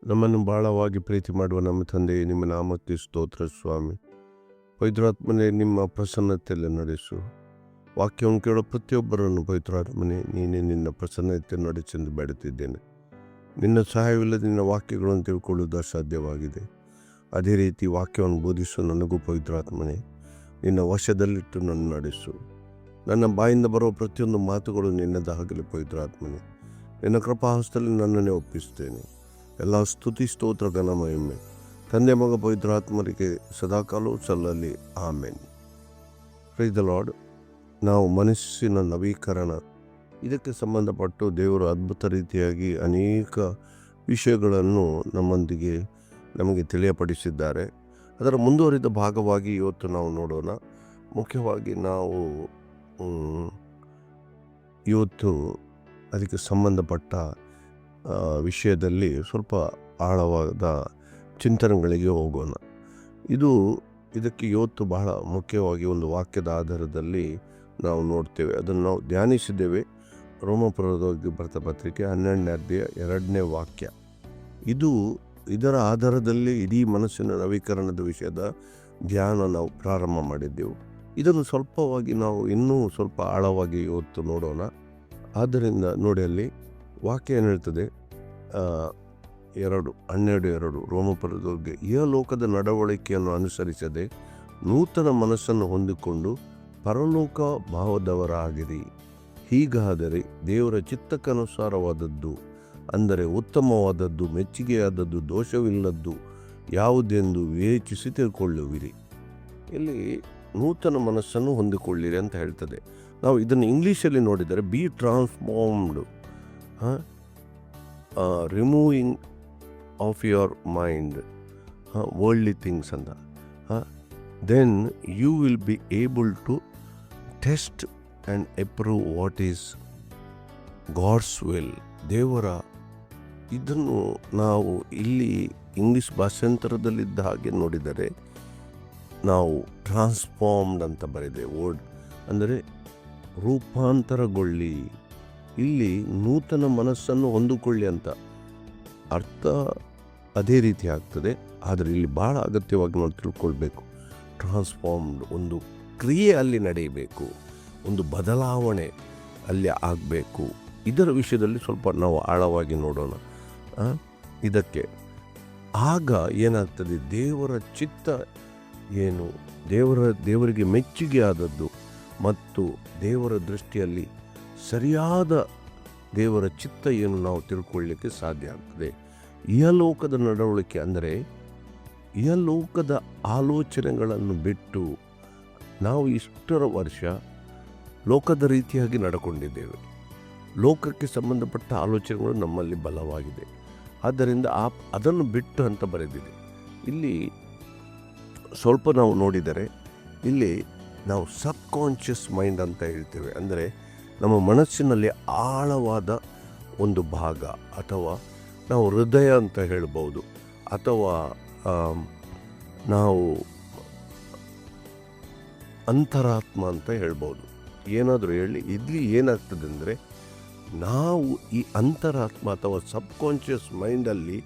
ನಮ್ಮನ್ನು ಬಹಳವಾಗಿ ಪ್ರೀತಿ ಮಾಡುವ ನಮ್ಮ ತಂದೆ, ನಿಮ್ಮ ನಾಮಕ್ಕೆ ಸ್ತೋತ್ರ ಸ್ವಾಮಿ. ಪವಿತ್ರಾತ್ಮನೇ, ನಿಮ್ಮ ಪ್ರಸನ್ನತೆಯಲ್ಲಿ ನಡೆಸು. ವಾಕ್ಯವನ್ನು ಕೇಳೋ ಪ್ರತಿಯೊಬ್ಬರನ್ನು ಪವಿತ್ರಾತ್ಮನೇ, ನೀನೇ ನಿನ್ನ ಪ್ರಸನ್ನತೆ ನಡೆಸೆಂದು ಬೇಡುತ್ತಿದ್ದೇನೆ. ನಿನ್ನ ಸಹಾಯವಿಲ್ಲದೆ ನಿನ್ನ ವಾಕ್ಯಗಳನ್ನು ತಿಳ್ಕೊಳ್ಳುವುದು ಅಸಾಧ್ಯವಾಗಿದೆ. ಅದೇ ರೀತಿ ವಾಕ್ಯವನ್ನು ಬೋಧಿಸು ನನಗೂ ಪವಿತ್ರಾತ್ಮನೇ, ನಿನ್ನ ವಶದಲ್ಲಿಟ್ಟು ನನ್ನ ನಡೆಸು. ನನ್ನ ಬಾಯಿಂದ ಬರೋ ಪ್ರತಿಯೊಂದು ಮಾತುಗಳು ನಿನ್ನದಾಗಲಿ ಪವಿತ್ರಾತ್ಮನೇ. ನಿನ್ನ ಕೃಪಾಹಸ್ತದಲ್ಲಿ ನನ್ನನ್ನೇ ಒಪ್ಪಿಸ್ತೇನೆ. ಎಲ್ಲ ಸ್ತುತಿ ಸ್ತೋತ್ರ ಘನ ಮಹಿಮೆ ತಂದೆ ಮಗ ಪವಿತ್ರಾತ್ಮರಿಗೆ ಸದಾಕಾಲವೂ ಸಲ್ಲಲಿ. ಆಮೇನ್. Praise the lord. ನಾವು ಮನಸ್ಸಿನ ನವೀಕರಣ ಇದಕ್ಕೆ ಸಂಬಂಧಪಟ್ಟು ದೇವರು ಅದ್ಭುತ ರೀತಿಯಾಗಿ ಅನೇಕ ವಿಷಯಗಳನ್ನು ನಮಗೆ ತಿಳಿಯಪಡಿಸಿದ್ದಾರೆ. ಅದರ ಮುಂದುವರಿದ ಭಾಗವಾಗಿ ಇವತ್ತು ನಾವು ನೋಡೋಣ. ಮುಖ್ಯವಾಗಿ ನಾವು ಇವತ್ತು ಅದಕ್ಕೆ ಸಂಬಂಧಪಟ್ಟ ವಿಷಯದಲ್ಲಿ ಸ್ವಲ್ಪ ಆಳವಾದ ಚಿಂತನೆಗಳಿಗೆ ಹೋಗೋಣ. ಇದಕ್ಕೆ ಇವತ್ತು ಬಹಳ ಮುಖ್ಯವಾಗಿ ಒಂದು ವಾಕ್ಯದ ಆಧಾರದಲ್ಲಿ ನಾವು ನೋಡ್ತೇವೆ. ಅದನ್ನು ನಾವು ಧ್ಯಾನಿಸಿದ್ದೇವೆ. ರೋಮಪುರದವರಿಗೆ ಬರೆದ ಪತ್ರಿಕೆ 12ನೇ ಅಧ್ಯಾಯ 2ನೇ ವಾಕ್ಯ. ಇದರ ಆಧಾರದಲ್ಲಿ ಇಡೀ ಮನಸ್ಸಿನ ನವೀಕರಣದ ವಿಷಯದ ಧ್ಯಾನ ನಾವು ಪ್ರಾರಂಭ ಮಾಡಿದ್ದೆವು. ಇದನ್ನು ಸ್ವಲ್ಪವಾಗಿ ನಾವು ಇನ್ನೂ ಸ್ವಲ್ಪ ಆಳವಾಗಿ ಇವತ್ತು ನೋಡೋಣ. ಆದ್ದರಿಂದ ನೋಡಿ, ಅಲ್ಲಿ ವಾಕ್ಯ ಏನು ಹೇಳ್ತದೆ? 12:2 ರೋಮಪುರದವರಿಗೆ, ಈ ಲೋಕದ ನಡವಳಿಕೆಯನ್ನು ಅನುಸರಿಸದೆ ನೂತನ ಮನಸ್ಸನ್ನು ಹೊಂದಿಕೊಂಡು ಪರಲೋಕ ಭಾವದವರಾಗಿರಿ. ಹೀಗಾದರೆ ದೇವರ ಚಿತ್ತಕ್ಕನುಸಾರವಾದದ್ದು, ಅಂದರೆ ಉತ್ತಮವಾದದ್ದು, ಮೆಚ್ಚುಗೆಯಾದದ್ದು, ದೋಷವಿಲ್ಲದ್ದು ಯಾವುದೆಂದು ವಿವೇಚಿಸಿ ತಿಳ್ಕೊಳ್ಳುವಿರಿ. ಇಲ್ಲಿ ನೂತನ ಮನಸ್ಸನ್ನು ಹೊಂದಿಕೊಳ್ಳಿರಿ ಅಂತ ಹೇಳ್ತದೆ. ನಾವು ಇದನ್ನು ಇಂಗ್ಲೀಷಲ್ಲಿ ನೋಡಿದರೆ be transformed, removing of your mind worldly things ಅಂತ. Then you will be able to test and approve what is God's will. ಇದನ್ನು ನಾವು ಇಲ್ಲಿ ಇಂಗ್ಲೀಷ್ ಭಾಷಾಂತರದಲ್ಲಿದ್ದ ಹಾಗೆ ನೋಡಿದರೆ ನಾವು ಟ್ರಾನ್ಸ್ಫಾರ್ಮ್ಡ್ ಅಂತ ಬರೆದೆ. ವರ್ಡ್ ಅಂದರೆ ರೂಪಾಂತರಗೊಳ್ಳಿ. ಇಲ್ಲಿ ನೂತನ ಮನಸ್ಸನ್ನು ಹೊಂದಿಕೊಳ್ಳಿ ಅಂತ ಅರ್ಥ ಅದೇ ರೀತಿ ಆಗ್ತದೆ. ಆದರೆ ಇಲ್ಲಿ ಭಾಳ ಅಗತ್ಯವಾಗಿ ನಾವು ತಿಳ್ಕೊಳ್ಬೇಕು. ಟ್ರಾನ್ಸ್ಫಾರ್ಮ್ಡ್, ಒಂದು ಕ್ರಿಯೆ ಅಲ್ಲಿ ನಡೆಯಬೇಕು, ಒಂದು ಬದಲಾವಣೆ ಅಲ್ಲಿ ಆಗಬೇಕು. ಇದರ ವಿಷಯದಲ್ಲಿ ಸ್ವಲ್ಪ ನಾವು ಆಳವಾಗಿ ನೋಡೋಣ. ಇದಕ್ಕೆ ಆಗ ಏನಾಗ್ತದೆ? ದೇವರ ಚಿತ್ತ ಏನು, ದೇವರಿಗೆ ಮೆಚ್ಚುಗೆ ಆದದ್ದು ಮತ್ತು ದೇವರ ದೃಷ್ಟಿಯಲ್ಲಿ ಸರಿಯಾದ ದೇವರ ಚಿತ್ತ ಏನು ನಾವು ತಿಳ್ಕೊಳ್ಳಿಕ್ಕೆ ಸಾಧ್ಯ ಆಗ್ತದೆ. ಇಹಲೋಕದ ನಡವಳಿಕೆ ಅಂದರೆ ಇಹಲೋಕದ ಆಲೋಚನೆಗಳನ್ನು ಬಿಟ್ಟು ನಾವು ಇಷ್ಟರ ವರ್ಷ ಲೋಕದ ರೀತಿಯಾಗಿ ನಡ್ಕೊಂಡಿದ್ದೇವೆ. ಲೋಕಕ್ಕೆ ಸಂಬಂಧಪಟ್ಟ ಆಲೋಚನೆಗಳು ನಮ್ಮಲ್ಲಿ ಬಲವಾಗಿದೆ. ಆದ್ದರಿಂದ ಅದನ್ನು ಬಿಟ್ಟು ಅಂತ ಬರೆದಿದೆ. ಇಲ್ಲಿ ಸ್ವಲ್ಪ ನಾವು ನೋಡಿದರೆ ಇಲ್ಲಿ ನಾವು ಸಬ್ಕಾನ್ಷಿಯಸ್ ಮೈಂಡ್ ಅಂತ ಹೇಳ್ತೇವೆ. ಅಂದರೆ ನಮ್ಮ ಮನಸ್ಸಿನಲ್ಲಿ ಆಳವಾದ ಒಂದು ಭಾಗ, ಅಥವಾ ನಾವು ಹೃದಯ ಅಂತ ಹೇಳ್ಬೋದು, ಅಥವಾ ನಾವು ಅಂತರಾತ್ಮ ಅಂತ ಹೇಳ್ಬೋದು. ಏನಾದರೂ ಹೇಳಿ, ಇಲ್ಲಿ ಏನಾಗ್ತದೆ ಅಂದರೆ ನಾವು ಈ ಅಂತರಾತ್ಮ ಅಥವಾ ಸಬ್ಕಾನ್ಷಿಯಸ್ ಮೈಂಡಲ್ಲಿ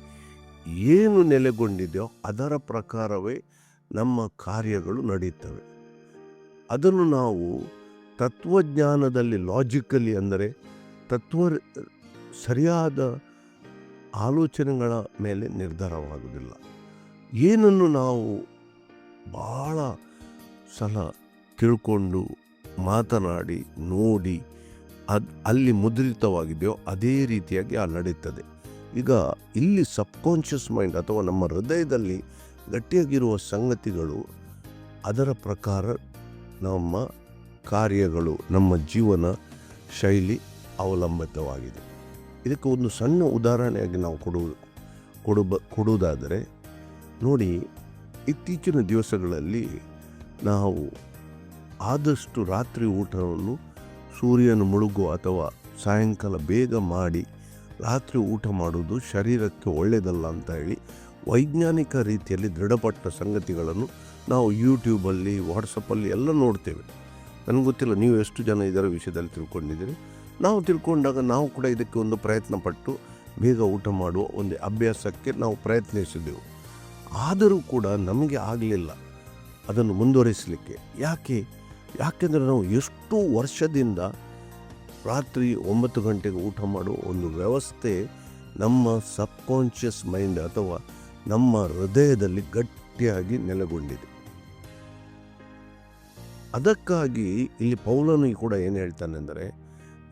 ಏನು ನೆಲೆಗೊಂಡಿದೆಯೋ ಅದರ ಪ್ರಕಾರವೇ ನಮ್ಮ ಕಾರ್ಯಗಳು ನಡೆಯುತ್ತವೆ. ಅದನ್ನು ನಾವು ತತ್ವಜ್ಞಾನದಲ್ಲಿ ಲಾಜಿಕಲಿ, ಅಂದರೆ ಸರಿಯಾದ ಆಲೋಚನೆಗಳ ಮೇಲೆ ನಿರ್ಧಾರವಾಗುವುದಿಲ್ಲ. ಏನನ್ನು ನಾವು ಭಾಳ ಸಲ ತಿಳ್ಕೊಂಡು ಮಾತನಾಡಿ ನೋಡಿ ಅಲ್ಲಿ ಮುದ್ರಿತವಾಗಿದೆಯೋ ಅದೇ ರೀತಿಯಾಗಿ ನಡೀತದೆ. ಈಗ ಇಲ್ಲಿ ಸಬ್ಕಾನ್ಷಿಯಸ್ ಮೈಂಡ್ ಅಥವಾ ನಮ್ಮ ಹೃದಯದಲ್ಲಿ ಗಟ್ಟಿಯಾಗಿರುವ ಸಂಗತಿಗಳು, ಅದರ ಪ್ರಕಾರ ನಮ್ಮ ಕಾರ್ಯಗಳು, ನಮ್ಮ ಜೀವನ ಶೈಲಿ ಅವಲಂಬಿತವಾಗಿದೆ. ಇದಕ್ಕೆ ಒಂದು ಸಣ್ಣ ಉದಾಹರಣೆಯಾಗಿ ನಾವು ಕೊಡುವುದಾದರೆ ನೋಡಿ, ಇತ್ತೀಚಿನ ದಿವಸಗಳಲ್ಲಿ ನಾವು ಆದಷ್ಟು ರಾತ್ರಿ ಊಟವನ್ನು ಸೂರ್ಯನ ಮುಳುಗು ಅಥವಾ ಸಾಯಂಕಾಲ ಬೇಗ ಮಾಡಿ ರಾತ್ರಿ ಊಟ ಮಾಡುವುದು ಶರೀರಕ್ಕೆ ಒಳ್ಳೆಯದಲ್ಲ ಅಂತ ಹೇಳಿ ವೈಜ್ಞಾನಿಕ ರೀತಿಯಲ್ಲಿ ದೃಢಪಟ್ಟ ಸಂಗತಿಗಳನ್ನು ನಾವು ಯೂಟ್ಯೂಬಲ್ಲಿ, ವಾಟ್ಸಪ್ಪಲ್ಲಿ ಎಲ್ಲ ನೋಡ್ತೇವೆ. ನನಗೆ ಗೊತ್ತಿಲ್ಲ ನೀವು ಎಷ್ಟು ಜನ ಇದರ ವಿಷಯದಲ್ಲಿ ತಿಳ್ಕೊಂಡಿದ್ದೀರಿ. ನಾವು ತಿಳ್ಕೊಂಡಾಗ ನಾವು ಕೂಡ ಇದಕ್ಕೆ ಒಂದು ಪ್ರಯತ್ನ ಪಟ್ಟು ಬೇಗ ಊಟ ಮಾಡುವ ಒಂದು ಅಭ್ಯಾಸಕ್ಕೆ ನಾವು ಪ್ರಯತ್ನಿಸಿದೆವು. ಆದರೂ ಕೂಡ ನಮಗೆ ಆಗಲಿಲ್ಲ ಅದನ್ನು ಮುಂದುವರಿಸಲಿಕ್ಕೆ. ಯಾಕೆಂದರೆ ನಾವು ಎಷ್ಟು ವರ್ಷದಿಂದ ರಾತ್ರಿ 9 ಗಂಟೆಗೆ ಊಟ ಮಾಡುವ ಒಂದು ವ್ಯವಸ್ಥೆ ನಮ್ಮ ಸಬ್ಕಾನ್ಷಿಯಸ್ ಮೈಂಡ್ ಅಥವಾ ನಮ್ಮ ಹೃದಯದಲ್ಲಿ ಗಟ್ಟಿಯಾಗಿ ನೆಲೆಗೊಂಡಿದೆ. ಅದಕ್ಕಾಗಿ ಇಲ್ಲಿ ಪೌಲನು ಕೂಡ ಏನು ಹೇಳ್ತಾನೆಂದರೆ,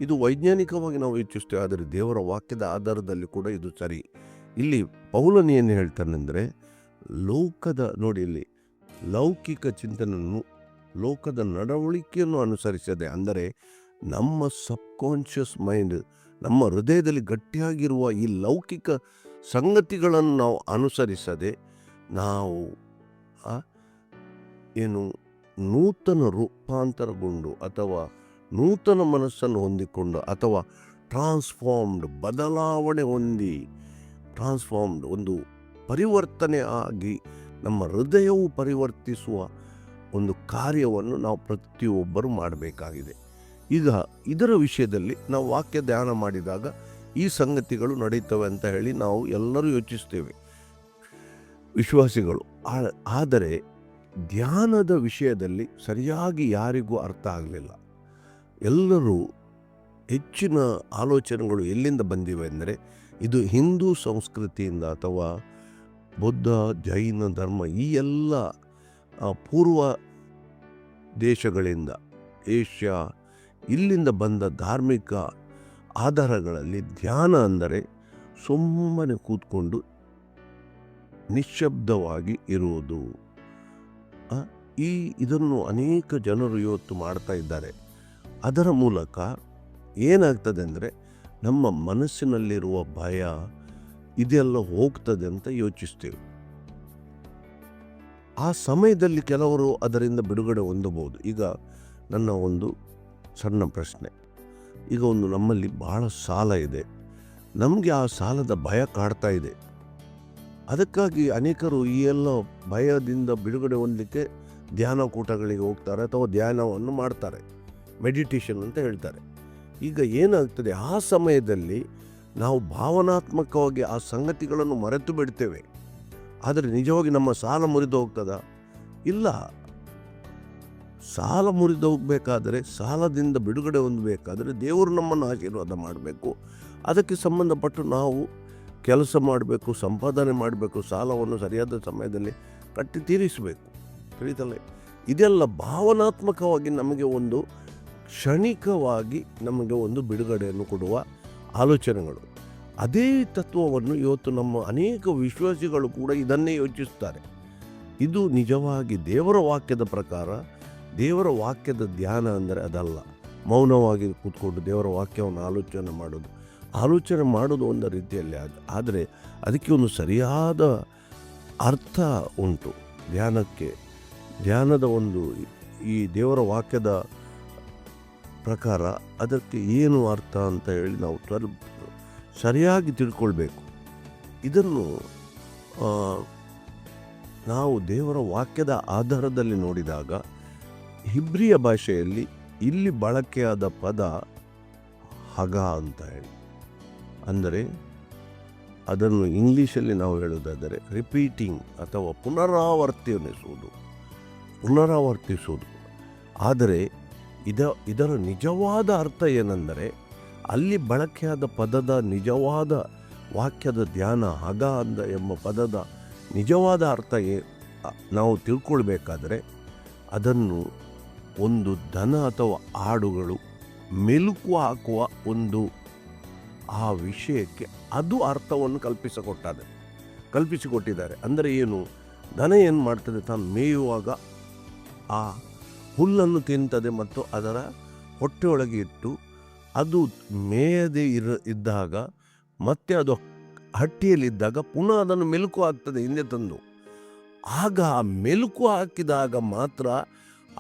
ಇದು ವೈಜ್ಞಾನಿಕವಾಗಿ ನಾವು ಯೋಚಿಸ್ತೇವೆ, ಆದರೆ ದೇವರ ವಾಕ್ಯದ ಆಧಾರದಲ್ಲಿ ಕೂಡ ಇದು ಸರಿ. ಇಲ್ಲಿ ಪೌಲನು ಏನು ಹೇಳ್ತಾನೆಂದರೆ, ನೋಡಿ ಇಲ್ಲಿ ಲೌಕಿಕ ಚಿಂತನೆಯನ್ನು, ಲೋಕದ ನಡವಳಿಕೆಯನ್ನು ಅನುಸರಿಸದೆ, ಅಂದರೆ ನಮ್ಮ ಸಬ್ಕಾನ್ಷಿಯಸ್ ಮೈಂಡ್, ನಮ್ಮ ಹೃದಯದಲ್ಲಿ ಗಟ್ಟಿಯಾಗಿರುವ ಈ ಲೌಕಿಕ ಸಂಗತಿಗಳನ್ನು ನಾವು ಅನುಸರಿಸದೆ, ನಾವು ನೂತನ ರೂಪಾಂತರಗೊಂಡು ಅಥವಾ ನೂತನ ಮನಸ್ಸನ್ನು ಹೊಂದಿಕೊಂಡು ಅಥವಾ ಬದಲಾವಣೆ ಹೊಂದಿ ಒಂದು ಪರಿವರ್ತನೆ ಆಗಿ ನಮ್ಮ ಹೃದಯವು ಪರಿವರ್ತಿಸುವ ಒಂದು ಕಾರ್ಯವನ್ನು ನಾವು ಪ್ರತಿಯೊಬ್ಬರು ಮಾಡಬೇಕಾಗಿದೆ. ಈಗ ಇದರ ವಿಷಯದಲ್ಲಿ ನಾವು ವಾಕ್ಯ ಧ್ಯಾನ ಮಾಡಿದಾಗ ಈ ಸಂಗತಿಗಳು ನಡೀತವೆ ಅಂತ ಹೇಳಿ ನಾವು ಎಲ್ಲರೂ ಯೋಚಿಸ್ತೇವೆ, ವಿಶ್ವಾಸಿಗಳು. ಆದರೆ ಧ್ಯಾನದ ವಿಷಯದಲ್ಲಿ ಸರಿಯಾಗಿ ಯಾರಿಗೂ ಅರ್ಥ ಆಗಲಿಲ್ಲ. ಎಲ್ಲರೂ ಹೆಚ್ಚಿನ ಆಲೋಚನೆಗಳು ಎಲ್ಲಿಂದ ಬಂದಿವೆ ಅಂದರೆ, ಇದು ಹಿಂದೂ ಸಂಸ್ಕೃತಿಯಿಂದ ಅಥವಾ ಬೌದ್ಧ, ಜೈನ ಧರ್ಮ, ಈ ಎಲ್ಲ ಪೂರ್ವ ದೇಶಗಳಿಂದ, ಏಷ್ಯಾ, ಇಲ್ಲಿಂದ ಬಂದ ಧಾರ್ಮಿಕ ಆಧಾರಗಳಲ್ಲಿ ಧ್ಯಾನ ಅಂದರೆ ಸುಮ್ಮನೆ ಕೂತ್ಕೊಂಡು ನಿಶ್ಶಬ್ದವಾಗಿ ಇರುವುದು. ಇದನ್ನು ಅನೇಕ ಜನರು ಇವತ್ತು ಮಾಡ್ತಾ ಇದ್ದಾರೆ. ಅದರ ಮೂಲಕ ಏನಾಗ್ತದೆ ಅಂದರೆ, ನಮ್ಮ ಮನಸ್ಸಿನಲ್ಲಿರುವ ಭಯ ಇದೆಲ್ಲ ಹೋಗ್ತದೆ ಅಂತ ಯೋಚಿಸ್ತೇವೆ. ಆ ಸಮಯದಲ್ಲಿ ಕೆಲವರು ಅದರಿಂದ ಬಿಡುಗಡೆ ಹೊಂದಬಹುದು. ಈಗ ನನ್ನ ಒಂದು ಸಣ್ಣ ಪ್ರಶ್ನೆ, ಈಗ ನಮ್ಮಲ್ಲಿ ಬಹಳ ಸಾಲ ಇದೆ, ನಮಗೆ ಆ ಸಾಲದ ಭಯ ಕಾಡ್ತಾ ಇದೆ. ಅದಕ್ಕಾಗಿ ಅನೇಕರು ಈ ಎಲ್ಲ ಭಯದಿಂದ ಬಿಡುಗಡೆ ಹೊಂದಲಿಕ್ಕೆ ಧ್ಯಾನ ಕೂಟಗಳಿಗೆ ಹೋಗ್ತಾರೆ ಅಥವಾ ಧ್ಯಾನವನ್ನು ಮಾಡ್ತಾರೆ, ಮೆಡಿಟೇಷನ್ ಅಂತ ಹೇಳ್ತಾರೆ. ಈಗ ಏನಾಗ್ತದೆ, ಆ ಸಮಯದಲ್ಲಿ ನಾವು ಭಾವನಾತ್ಮಕವಾಗಿ ಆ ಸಂಗತಿಗಳನ್ನು ಮರೆತು ಬಿಡ್ತೇವೆ. ಆದರೆ ನಿಜವಾಗಿ ನಮ್ಮ ಸಾಲ ಮುರಿದು ಹೋಗ್ತದಾ? ಇಲ್ಲ. ಸಾಲ ಮುರಿದು ಹೋಗಬೇಕಾದರೆ, ಸಾಲದಿಂದ ಬಿಡುಗಡೆ ಹೊಂದಬೇಕಾದರೆ ದೇವರು ನಮ್ಮನ್ನು ಆಶೀರ್ವಾದ ಮಾಡಬೇಕು. ಅದಕ್ಕೆ ಸಂಬಂಧಪಟ್ಟು ನಾವು ಕೆಲಸ ಮಾಡಬೇಕು, ಸಂಪಾದನೆ ಮಾಡಬೇಕು, ಸಾಲವನ್ನು ಸರಿಯಾದ ಸಮಯದಲ್ಲಿ ಕಟ್ಟಿ ತೀರಿಸಬೇಕು. ತಿಳಿತಲ್ಲ? ಇದೆಲ್ಲ ಭಾವನಾತ್ಮಕವಾಗಿ ನಮಗೆ ಒಂದು ಕ್ಷಣಿಕವಾಗಿ ನಮಗೆ ಒಂದು ಬಿಡುಗಡೆಯನ್ನು ಕೊಡುವ ಆಲೋಚನೆಗಳು. ಅದೇ ತತ್ವವನ್ನು ಇವತ್ತು ನಮ್ಮ ಅನೇಕ ವಿಶ್ವಾಸಿಗಳು ಕೂಡ ಇದನ್ನೇ ಯೋಚಿಸ್ತಾರೆ. ಇದು ನಿಜವಾಗಿ ದೇವರ ವಾಕ್ಯದ ಪ್ರಕಾರ, ದೇವರ ವಾಕ್ಯದ ಧ್ಯಾನ ಅಂದರೆ ಅದಲ್ಲ. ಮೌನವಾಗಿ ಕೂತ್ಕೊಂಡು ದೇವರ ವಾಕ್ಯವನ್ನು ಆಲೋಚನೆ ಮಾಡೋದು ಒಂದು ರೀತಿಯಲ್ಲಿ ಆದರೆ ಅದಕ್ಕೆ ಒಂದು ಸರಿಯಾದ ಅರ್ಥ ಉಂಟು ಧ್ಯಾನಕ್ಕೆ. ಧ್ಯಾನದ ಒಂದು ಈ ದೇವರ ವಾಕ್ಯದ ಪ್ರಕಾರ ಅದಕ್ಕೆ ಏನು ಅರ್ಥ ಅಂತ ಹೇಳಿ ನಾವು ಸರಿಯಾಗಿ ತಿಳ್ಕೊಳ್ಬೇಕು. ಇದನ್ನು ನಾವು ದೇವರ ವಾಕ್ಯದ ಆಧಾರದಲ್ಲಿ ನೋಡಿದಾಗ ಹಿಬ್ರಿಯ ಭಾಷೆಯಲ್ಲಿ ಇಲ್ಲಿ ಬಳಕೆಯಾದ ಪದ ಹಗ ಅಂತ ಹೇಳಿ, ಅಂದರೆ ಅದನ್ನು ಇಂಗ್ಲೀಷಲ್ಲಿ ನಾವು ಹೇಳೋದಾದರೆ ರಿಪೀಟಿಂಗ್ ಅಥವಾ ಪುನರಾವರ್ತಿಸುವುದು. ಆದರೆ ಇದರ ನಿಜವಾದ ಅರ್ಥ ಏನೆಂದರೆ, ಅಲ್ಲಿ ಬಳಕೆಯಾದ ಪದದ ನಿಜವಾದ ವಾಕ್ಯದ ಧ್ಯಾನ, ಹಗ ಎಂಬ ಪದದ ನಿಜವಾದ ಅರ್ಥ ನಾವು ತಿಳ್ಕೊಳ್ಬೇಕಾದರೆ ಅದನ್ನು ಒಂದು ದನ ಅಥವಾ ಆಡುಗಳು ಮೆಲುಕು ಹಾಕುವ ಒಂದು ಆ ವಿಷಯಕ್ಕೆ ಅದು ಅರ್ಥವನ್ನು ಕಲ್ಪಿಸಿಕೊಟ್ಟಿದ್ದಾರೆ. ಅಂದರೆ ಏನು, ದನ ಏನು ಮಾಡ್ತದೆ, ತಾನು ಮೇಯುವಾಗ ಆ ಹುಲ್ಲನ್ನು ತಿಂತದೆ ಮತ್ತು ಅದರ ಹೊಟ್ಟೆಯೊಳಗೆ ಇಟ್ಟು ಅದು ಮೇಯದೇ ಇದ್ದಾಗ ಮತ್ತೆ ಅದು ಹಟ್ಟಿಯಲ್ಲಿದ್ದಾಗ ಪುನಃ ಅದನ್ನು ಮೆಲುಕು ಹಾಕ್ತದೆ ಹಿಂದೆ ತಂದು. ಆಗ ಆ ಮೆಲುಕು ಹಾಕಿದಾಗ ಮಾತ್ರ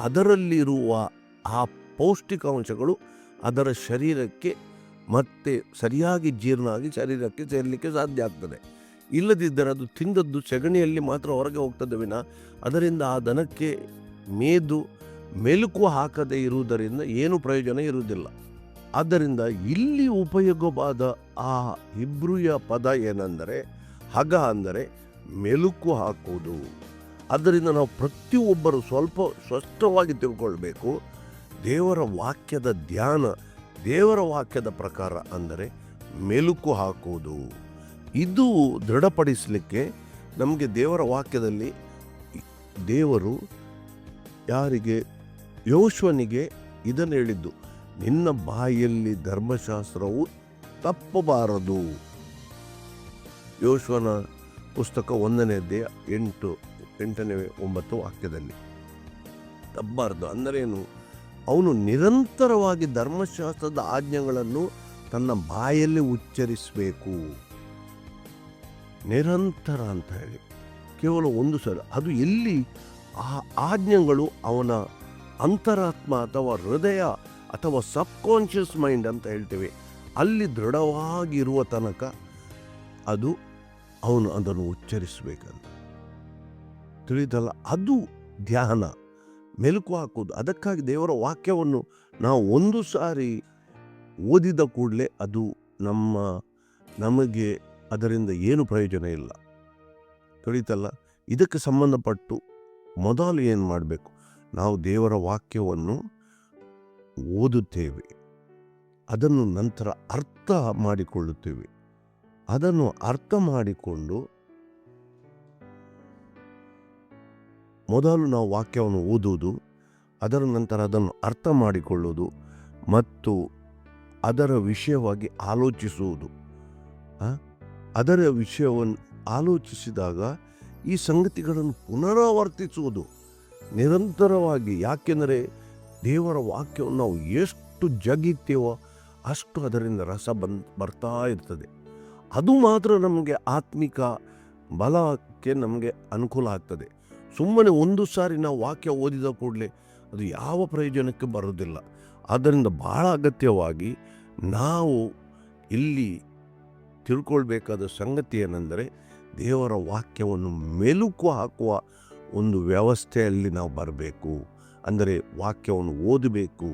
ಅದರಲ್ಲಿರುವ ಆ ಪೌಷ್ಟಿಕಾಂಶಗಳು ಅದರ ಶರೀರಕ್ಕೆ ಮತ್ತೆ ಸರಿಯಾಗಿ ಜೀರ್ಣ ಆಗಿ ಶರೀರಕ್ಕೆ ಸೇರಲಿಕ್ಕೆ ಸಾಧ್ಯ ಆಗ್ತದೆ. ಇಲ್ಲದಿದ್ದರೆ ಅದು ತಿಂದದ್ದು ಸೆಗಣಿಯಲ್ಲಿ ಮಾತ್ರ ಹೊರಗೆ ಹೋಗ್ತದೆ ವಿನ ಅದರಿಂದ ಆ ದನಕ್ಕೆ ಮೆಲುಕು ಹಾಕದೇ ಇರುವುದರಿಂದ ಏನು ಪ್ರಯೋಜನ ಇರುವುದಿಲ್ಲ. ಆದ್ದರಿಂದ ಇಲ್ಲಿ ಉಪಯೋಗವಾದ ಆ ಇಬ್ರಿಯ ಪದ ಏನೆಂದರೆ ಹಗ ಅಂದರೆ ಮೆಲುಕು ಹಾಕುವುದು. ಆದ್ದರಿಂದ ನಾವು ಪ್ರತಿಯೊಬ್ಬರು ಸ್ವಲ್ಪ ಸ್ಪಷ್ಟವಾಗಿ ತಿಳ್ಕೊಳ್ಬೇಕು. ದೇವರ ವಾಕ್ಯದ ಧ್ಯಾನ, ದೇವರ ವಾಕ್ಯದ ಪ್ರಕಾರ ಅಂದರೆ ಮೆಲುಕು ಹಾಕುವುದು. ಇದು ದೃಢಪಡಿಸಲಿಕ್ಕೆ ನಮಗೆ ದೇವರ ವಾಕ್ಯದಲ್ಲಿ ದೇವರು ಯಾರಿಗೆ, ಯೋಶುವನಿಗೆ ಇದನ್ನು ಹೇಳಿದ್ದು, ನಿನ್ನ ಬಾಯಲ್ಲಿ ಧರ್ಮಶಾಸ್ತ್ರವು ತಪ್ಪಬಾರದು. ಯೋಶುವನ ಪುಸ್ತಕ 1ನೇ ಅಧ್ಯಾಯ 8-9 ವಾಕ್ಯದಲ್ಲಿ ತಪ್ಪಬಾರದು ಅಂದರೇನು? ಅವನು ನಿರಂತರವಾಗಿ ಧರ್ಮಶಾಸ್ತ್ರದ ಆಜ್ಞೆಗಳನ್ನು ತನ್ನ ಬಾಯಲ್ಲಿ ಉಚ್ಚರಿಸಬೇಕು. ನಿರಂತರ ಅಂತ ಹೇಳಿ ಕೇವಲ ಒಂದು ಸಲ. ಅದು ಎಲ್ಲಿ ಆ ಆಜ್ಞೆಗಳು ಅವನ ಅಂತರಾತ್ಮ ಅಥವಾ ಹೃದಯ ಅಥವಾ ಸಬ್ಕಾನ್ಷಿಯಸ್ ಮೈಂಡ್ ಅಂತ ಹೇಳ್ತೇವೆ, ಅಲ್ಲಿ ದೃಢವಾಗಿರುವ ತನಕ ಅದು ಅವನು ಅದನ್ನು ಉಚ್ಚರಿಸಬೇಕಂತ ತಿಳಿದಲ್ಲ. ಅದು ಧ್ಯಾನ, ಮೆಲುಕು ಹಾಕೋದು. ಅದಕ್ಕಾಗಿ ದೇವರ ವಾಕ್ಯವನ್ನು ನಾವು ಒಂದು ಸಾರಿ ಓದಿದ ಕೂಡಲೇ ಅದು ನಮಗೆ ಅದರಿಂದ ಏನು ಪ್ರಯೋಜನ ಇಲ್ಲ, ತಿಳಿತಲ್ಲ. ಇದಕ್ಕೆ ಸಂಬಂಧಪಟ್ಟು ಮೊದಲು ಏನು ಮಾಡಬೇಕು? ನಾವು ದೇವರ ವಾಕ್ಯವನ್ನು ಓದುತ್ತೇವೆ, ಅದನ್ನು ನಂತರ ಅರ್ಥ ಮಾಡಿಕೊಳ್ಳುತ್ತೇವೆ. ಅದನ್ನು ಅರ್ಥ ಮಾಡಿಕೊಂಡು ಮೊದಲು ನಾವು ವಾಕ್ಯವನ್ನು ಓದುವುದು, ಅದರ ನಂತರ ಅದನ್ನು ಅರ್ಥ ಮಾಡಿಕೊಳ್ಳುವುದು ಮತ್ತು ಅದರ ವಿಷಯವಾಗಿ ಆಲೋಚಿಸುವುದು. ಅದರ ವಿಷಯವನ್ನು ಆಲೋಚಿಸಿದಾಗ ಈ ಸಂಗತಿಗಳನ್ನು ಪುನರಾವರ್ತಿಸುವುದು ನಿರಂತರವಾಗಿ. ಯಾಕೆಂದರೆ ದೇವರ ವಾಕ್ಯವನ್ನು ನಾವು ಎಷ್ಟು ಜಗಿತೇವೋ ಅಷ್ಟು ಅದರಿಂದ ರಸ ಬರ್ತಾ ಇರ್ತದೆ. ಅದು ಮಾತ್ರ ನಮಗೆ ಆತ್ಮಿಕ ಬಲಕ್ಕೆ ನಮಗೆ ಅನುಕೂಲ ಆಗ್ತದೆ. ಸುಮ್ಮನೆ ಒಂದು ಸಾರಿ ನಾವು ವಾಕ್ಯ ಓದಿದ ಕೂಡಲೇ ಅದು ಯಾವ ಪ್ರಯೋಜನಕ್ಕೆ ಬರೋದಿಲ್ಲ. ಆದ್ದರಿಂದ ಬಹಳ ಅಗತ್ಯವಾಗಿ ನಾವು ಇಲ್ಲಿ ತಿಳ್ಕೊಳ್ಬೇಕಾದ ಸಂಗತಿ ಏನೆಂದರೆ, ದೇವರ ವಾಕ್ಯವನ್ನು ಮೆಲುಕು ಹಾಕುವ ಒಂದು ವ್ಯವಸ್ಥೆಯಲ್ಲಿ ನಾವು ಬರಬೇಕು. ಅಂದರೆ ವಾಕ್ಯವನ್ನು ಓದಬೇಕು,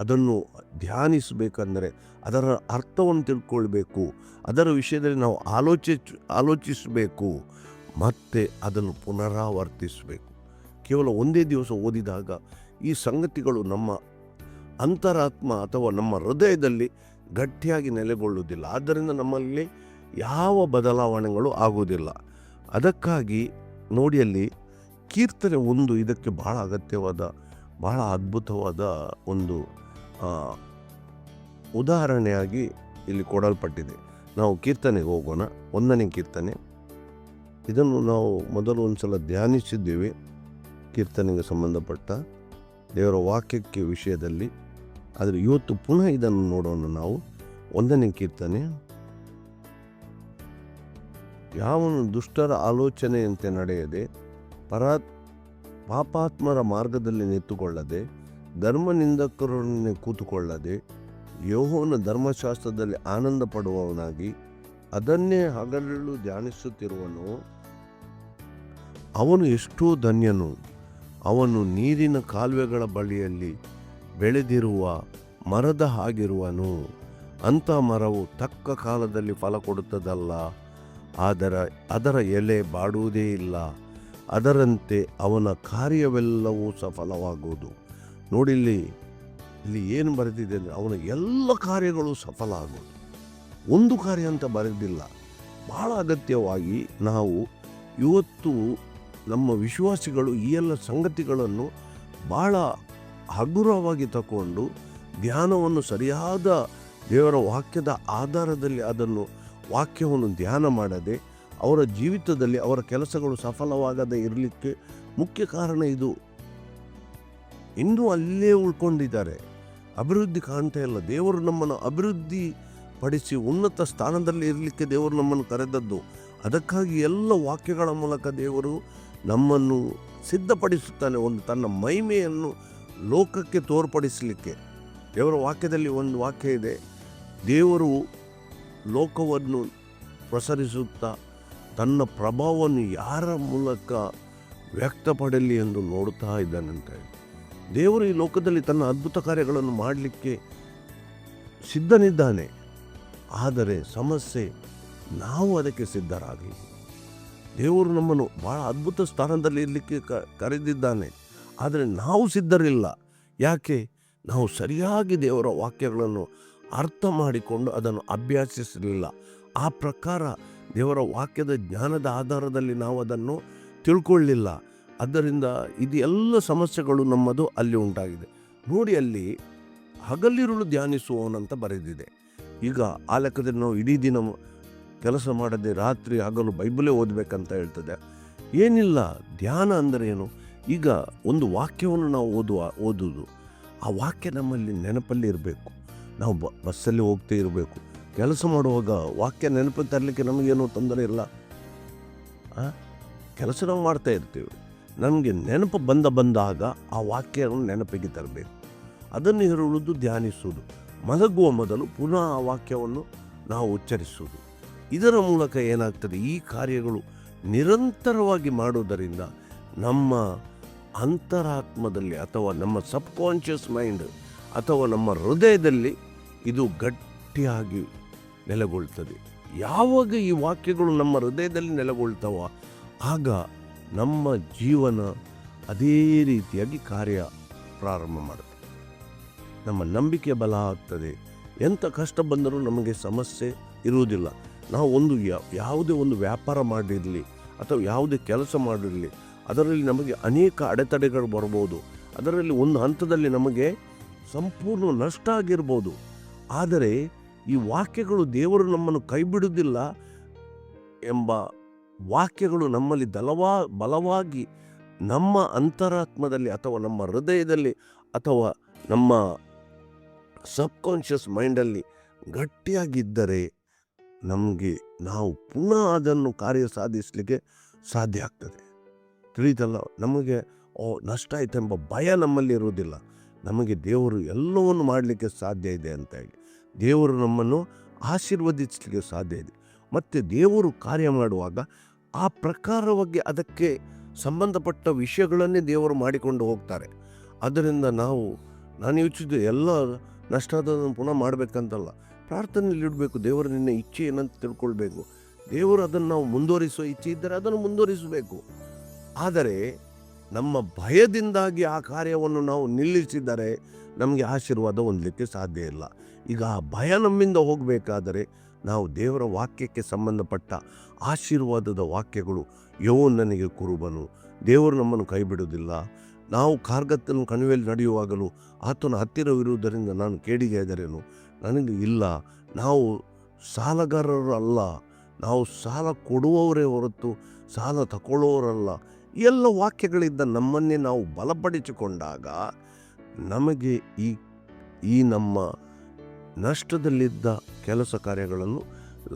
ಅದನ್ನು ಧ್ಯಾನಿಸಬೇಕಂದರೆ ಅದರ ಅರ್ಥವನ್ನು ತಿಳ್ಕೊಳ್ಬೇಕು, ಅದರ ವಿಷಯದಲ್ಲಿ ನಾವು ಆಲೋಚಿಸಬೇಕು ಮತ್ತು ಅದನ್ನು ಪುನರಾವರ್ತಿಸಬೇಕು. ಕೇವಲ ಒಂದೇ ದಿವಸ ಓದಿದಾಗ ಈ ಸಂಗತಿಗಳು ನಮ್ಮ ಅಂತರಾತ್ಮ ಅಥವಾ ನಮ್ಮ ಹೃದಯದಲ್ಲಿ ಗಟ್ಟಿಯಾಗಿ ನೆಲೆಗೊಳ್ಳುವುದಿಲ್ಲ. ಆದ್ದರಿಂದ ನಮ್ಮಲ್ಲಿ ಯಾವ ಬದಲಾವಣೆಗಳು ಆಗುವುದಿಲ್ಲ. ಅದಕ್ಕಾಗಿ ನೋಡಿ, ಅಲ್ಲಿ ಕೀರ್ತನೆ 1 ಇದಕ್ಕೆ ಬಹಳ ಅಗತ್ಯವಾದ, ಬಹಳ ಅದ್ಭುತವಾದ ಒಂದು ಉದಾಹರಣೆಯಾಗಿ ಇಲ್ಲಿ ಕೊಡಲ್ಪಟ್ಟಿದೆ. ನಾವು ಕೀರ್ತನೆಗೆ ಹೋಗೋಣ. 1ನೇ ಕೀರ್ತನೆ. ಇದನ್ನು ನಾವು ಮೊದಲು ಒಂದು ಸಲ ಧ್ಯಾನಿಸಿದ್ದೇವೆ. ಕೀರ್ತನೆಗೆ ಸಂಬಂಧಪಟ್ಟ ದೇವರ ವಾಕ್ಯಕ್ಕೆ ವಿಷಯದಲ್ಲಿ. ಆದರೆ ಇವತ್ತು ಪುನಃ ಇದನ್ನು ನೋಡೋಣ. ನಾವು 1ನೇ ಕೀರ್ತನೆ. ಯಾವನು ದುಷ್ಟರ ಆಲೋಚನೆಯಂತೆ ನಡೆಯದೆ ಪಾಪಾತ್ಮರ ಮಾರ್ಗದಲ್ಲಿ ನಿಂತುಕೊಳ್ಳದೆ ಧರ್ಮನಿಂದಕರೊಡನೆ ಕೂತುಕೊಳ್ಳದೆ ಯೆಹೋವನ ಧರ್ಮಶಾಸ್ತ್ರದಲ್ಲಿ ಆನಂದ ಪಡುವವನಾಗಿ ಅದನ್ನೇ ಹಗಲಿರುಳು ಧ್ಯಾನಿಸುತ್ತಿರುವನು, ಅವನು ಎಷ್ಟೋ ಧನ್ಯನು. ಅವನು ನೀರಿನ ಕಾಲುವೆಗಳ ಬಳಿಯಲ್ಲಿ ಬೆಳೆದಿರುವ ಮರದ ಹಾಗಿರುವನು. ಅಂಥ ಮರವು ತಕ್ಕ ಕಾಲದಲ್ಲಿ ಫಲ ಕೊಡುತ್ತದಲ್ಲ, ಅದರ ಎಲೆ ಬಾಡುವುದೇ ಇಲ್ಲ. ಅದರಂತೆ ಅವನ ಕಾರ್ಯವೆಲ್ಲವೂ ಸಫಲವಾಗುವುದು. ನೋಡಿ, ಇಲ್ಲಿ ಏನು ಬರೆದಿದೆ ಅಂದರೆ ಅವನ ಎಲ್ಲ ಕಾರ್ಯಗಳು ಸಫಲ ಆಗೋದು. ಒಂದು ಕಾರ್ಯ ಅಂತ ಬರೆದಿಲ್ಲ. ಬಹಳ ಅಗತ್ಯವಾಗಿ ನಾವು ಇವತ್ತು ನಮ್ಮ ವಿಶ್ವಾಸಿಗಳು ಈ ಎಲ್ಲ ಸಂಗತಿಗಳನ್ನು ಬಹಳ ಹಗುರವಾಗಿ ತಗೊಂಡು ಧ್ಯಾನವನ್ನು ಸರಿಯಾದ ದೇವರ ವಾಕ್ಯದ ಆಧಾರದಲ್ಲಿ ಅದನ್ನು ವಾಕ್ಯವನ್ನು ಧ್ಯಾನ ಮಾಡದೆ ಅವರ ಜೀವಿತದಲ್ಲಿ ಅವರ ಕೆಲಸಗಳು ಸಫಲವಾಗದೇ ಇರಲಿಕ್ಕೆ ಮುಖ್ಯ ಕಾರಣ ಇದು. ಇನ್ನೂ ಅಲ್ಲೇ ಉಳ್ಕೊಂಡಿದ್ದಾರೆ, ಅಭಿವೃದ್ಧಿ ಕಾಣ್ತಾ ಇಲ್ಲ. ದೇವರು ನಮ್ಮನ್ನು ಅಭಿವೃದ್ಧಿ ಪಡಿಸಿ ಉನ್ನತ ಸ್ಥಾನದಲ್ಲಿ ಇರಲಿಕ್ಕೆ ದೇವರು ನಮ್ಮನ್ನು ಕರೆದದ್ದು. ಅದಕ್ಕಾಗಿ ಎಲ್ಲ ವಾಕ್ಯಗಳ ಮೂಲಕ ದೇವರು ನಮ್ಮನ್ನು ಸಿದ್ಧಪಡಿಸುತ್ತಾನೆ, ಒಂದು ತನ್ನ ಮಹಿಮೆಯನ್ನು ಲೋಕಕ್ಕೆ ತೋರ್ಪಡಿಸಲಿಕ್ಕೆ. ದೇವರ ವಾಕ್ಯದಲ್ಲಿ ಒಂದು ವಾಕ್ಯ ಇದೆ, ದೇವರು ಲೋಕವನ್ನು ಪ್ರಸರಿಸುತ್ತಾ ತನ್ನ ಪ್ರಭಾವವನ್ನು ಯಾರ ಮೂಲಕ ವ್ಯಕ್ತಪಡಲಿ ಎಂದು ನೋಡ್ತಾ ಇದ್ದಾನಂತೆ. ದೇವರು ಈ ಲೋಕದಲ್ಲಿ ತನ್ನ ಅದ್ಭುತ ಕಾರ್ಯಗಳನ್ನು ಮಾಡಲಿಕ್ಕೆ ಸಿದ್ಧನಿದ್ದಾನೆ. ಆದರೆ ಸಮಸ್ಯೆ ನಾವು ಅದಕ್ಕೆ ಸಿದ್ಧರಾಗಲಿ. ದೇವರು ನಮ್ಮನ್ನು ಭಾಳ ಅದ್ಭುತ ಸ್ಥಾನದಲ್ಲಿ ಇರಲಿಕ್ಕೆ ಕರೆದಿದ್ದಾನೆ. ಆದರೆ ನಾವು ಸಿದ್ಧರಿಲ್ಲ. ಯಾಕೆ? ನಾವು ಸರಿಯಾಗಿ ದೇವರ ವಾಕ್ಯಗಳನ್ನು ಅರ್ಥ ಮಾಡಿಕೊಂಡು ಅದನ್ನು ಅಭ್ಯಾಸಿಸಲಿಲ್ಲ. ಆ ಪ್ರಕಾರ ದೇವರ ವಾಕ್ಯದ ಜ್ಞಾನದ ಆಧಾರದಲ್ಲಿ ನಾವು ಅದನ್ನು ತಿಳ್ಕೊಳ್ಳಿಲ್ಲ. ಆದ್ದರಿಂದ ಇದು ಎಲ್ಲ ಸಮಸ್ಯೆಗಳು ನಮ್ಮದು ಅಲ್ಲಿ ಉಂಟಾಗಿದೆ. ನೋಡಿ, ಅಲ್ಲಿ ಹಗಲಿರುಳು ಧ್ಯಾನಿಸುವವನಂತ ಬರೆದಿದೆ. ಈಗ ಆ ಲೆಕ್ಕದಲ್ಲಿ ನಾವು ಇಡೀ ದಿನ ಕೆಲಸ ಮಾಡದೆ ರಾತ್ರಿ ಹಗಲು ಬೈಬಲೇ ಓದಬೇಕಂತ ಹೇಳ್ತದೆ. ಏನಿಲ್ಲ. ಧ್ಯಾನ ಅಂದರೆ ಏನು? ಈಗ ಒಂದು ವಾಕ್ಯವನ್ನು ನಾವು ಓದುವುದು, ಆ ವಾಕ್ಯ ನಮ್ಮಲ್ಲಿ ನೆನಪಲ್ಲಿ ಇರಬೇಕು. ನಾವು ಬಸ್ಸಲ್ಲಿ ಹೋಗ್ತಾ ಇರಬೇಕು, ಕೆಲಸ ಮಾಡುವಾಗ ವಾಕ್ಯ ನೆನಪು ತರಲಿಕ್ಕೆ ನಮಗೇನೂ ತೊಂದರೆ ಇಲ್ಲ. ಕೆಲಸ ನಾವು ಮಾಡ್ತಾ ಇರ್ತೀವಿ, ನಮಗೆ ನೆನಪು ಬಂದಾಗ ಆ ವಾಕ್ಯವನ್ನು ನೆನಪಿಗೆ ತರಬೇಕು. ಅದನ್ನು ಹೇಳುವುದು ಧ್ಯಾನಿಸುವುದು. ಮಲಗುವ ಮೊದಲು ಪುನಃ ಆ ವಾಕ್ಯವನ್ನು ನಾವು ಉಚ್ಚರಿಸುವುದು. ಇದರ ಮೂಲಕ ಏನಾಗ್ತದೆ? ಈ ಕಾರ್ಯಗಳು ನಿರಂತರವಾಗಿ ಮಾಡುವುದರಿಂದ ನಮ್ಮ ಅಂತರಾತ್ಮದಲ್ಲಿ ಅಥವಾ ನಮ್ಮ ಸಬ್ಕಾನ್ಷಿಯಸ್ ಮೈಂಡ್ ಅಥವಾ ನಮ್ಮ ಹೃದಯದಲ್ಲಿ ಇದು ಗಟ್ಟಿಯಾಗಿ ನೆಲೆಗೊಳ್ತದೆ. ಯಾವಾಗ ಈ ವಾಕ್ಯಗಳು ನಮ್ಮ ಹೃದಯದಲ್ಲಿ ನೆಲೆಗೊಳ್ತಾವ, ಆಗ ನಮ್ಮ ಜೀವನ ಅದೇ ರೀತಿಯಾಗಿ ಕಾರ್ಯ ಪ್ರಾರಂಭ ಮಾಡುತ್ತೆ. ನಮ್ಮ ನಂಬಿಕೆ ಬಲ ಆಗ್ತದೆ. ಎಂಥ ಕಷ್ಟ ಬಂದರೂ ನಮಗೆ ಸಮಸ್ಯೆ ಇರುವುದಿಲ್ಲ. ನಾವು ಯಾವುದೇ ಒಂದು ವ್ಯಾಪಾರ ಮಾಡಿರಲಿ ಅಥವಾ ಯಾವುದೇ ಕೆಲಸ ಮಾಡಿರಲಿ, ಅದರಲ್ಲಿ ನಮಗೆ ಅನೇಕ ಅಡೆತಡೆಗಳು ಬರ್ಬೋದು. ಅದರಲ್ಲಿ ಒಂದು ಹಂತದಲ್ಲಿ ನಮಗೆ ಸಂಪೂರ್ಣ ನಷ್ಟ ಆಗಿರ್ಬೋದು. ಆದರೆ ಈ ವಾಕ್ಯಗಳು ದೇವರು ನಮ್ಮನ್ನು ಕೈ ಬಿಡುವುದಿಲ್ಲ ಎಂಬ ವಾಕ್ಯಗಳು ನಮ್ಮಲ್ಲಿ ಬಲವಾಗಿ ನಮ್ಮ ಅಂತರಾತ್ಮದಲ್ಲಿ ಅಥವಾ ನಮ್ಮ ಹೃದಯದಲ್ಲಿ ಅಥವಾ ನಮ್ಮ ಸಬ್ಕಾನ್ಷಿಯಸ್ ಮೈಂಡಲ್ಲಿ ಗಟ್ಟಿಯಾಗಿದ್ದರೆ ನಾವು ಪುನಃ ಅದನ್ನು ಕಾರ್ಯ ಸಾಧಿಸಲಿಕ್ಕೆ ಸಾಧ್ಯ ಆಗ್ತದೆ. ತಿಳಿತಲ್ಲ? ನಮಗೆ ನಷ್ಟ ಆಯ್ತೆಂಬ ಭಯ ನಮ್ಮಲ್ಲಿ ಇರುವುದಿಲ್ಲ. ನಮಗೆ ದೇವರು ಎಲ್ಲವನ್ನು ಮಾಡಲಿಕ್ಕೆ ಸಾಧ್ಯ ಇದೆ ಅಂತ ಹೇಳಿ ದೇವರು ನಮ್ಮನ್ನು ಆಶೀರ್ವದಿಸಲಿಕ್ಕೆ ಸಾಧ್ಯ ಇದೆ. ಮತ್ತು ದೇವರು ಕಾರ್ಯ ಮಾಡುವಾಗ ಆ ಪ್ರಕಾರವಾಗಿ ಅದಕ್ಕೆ ಸಂಬಂಧಪಟ್ಟ ವಿಷಯಗಳನ್ನೇ ದೇವರು ಮಾಡಿಕೊಂಡು ಹೋಗ್ತಾರೆ. ಅದರಿಂದ ನಾನು ಯೋಚಿಸಿದ್ದು ಎಲ್ಲ ನಷ್ಟ ಆದದನ್ನು ಪುನಃ ಮಾಡಬೇಕಂತಲ್ಲ, ಪ್ರಾರ್ಥನೆಯಲ್ಲಿ ಇಡಬೇಕು. ದೇವರು ನಿನ್ನ ಇಚ್ಛೆ ಏನಂತ ತಿಳ್ಕೊಳ್ಬೇಕು. ದೇವರು ಅದನ್ನು ನಾವು ಮುಂದುವರಿಸುವ ಇಚ್ಛೆ ಇದ್ದರೆ ಅದನ್ನು ಮುಂದುವರಿಸಬೇಕು. ಆದರೆ ನಮ್ಮ ಭಯದಿಂದಾಗಿ ಆ ಕಾರ್ಯವನ್ನು ನಾವು ನಿಲ್ಲಿಸಿದರೆ ನಮಗೆ ಆಶೀರ್ವಾದ ಹೊಂದಲಿಕ್ಕೆ ಸಾಧ್ಯ ಇಲ್ಲ. ಈಗ ಆ ಭಯ ನಮ್ಮಿಂದ ಹೋಗಬೇಕಾದರೆ ನಾವು ದೇವರ ವಾಕ್ಯಕ್ಕೆ ಸಂಬಂಧಪಟ್ಟ ಆಶೀರ್ವಾದದ ವಾಕ್ಯಗಳು, ಯೆಹೋವನಿಗೆ ಕುರುಬನು, ದೇವರು ನಮ್ಮನ್ನು ಕೈ ಬಿಡುವುದಿಲ್ಲ, ನಾವು ಕಾರ್ಗತ್ತನ್ನು ಕಣಿವೆಯಲ್ಲಿ ನಡೆಯುವಾಗಲೂ ಆತನ ಹತ್ತಿರವಿರುವುದರಿಂದ ನಾನು ಕೇಡಿಗೆ ಹೆದರೇನು, ನನಗೆ ಇಲ್ಲ, ನಾವು ಸಾಲಗಾರರು ಅಲ್ಲ, ನಾವು ಸಾಲ ಕೊಡುವವರೇ ಹೊರತು ಸಾಲ ತಗೊಳ್ಳುವವರಲ್ಲ. ಎಲ್ಲ ವಾಕ್ಯಗಳಿಂದ ನಮ್ಮನ್ನೇ ನಾವು ಬಲಪಡಿಸಿಕೊಂಡಾಗ ನಮಗೆ ಈ ನಮ್ಮ ನಷ್ಟದಲ್ಲಿದ್ದ ಕೆಲಸ ಕಾರ್ಯಗಳನ್ನು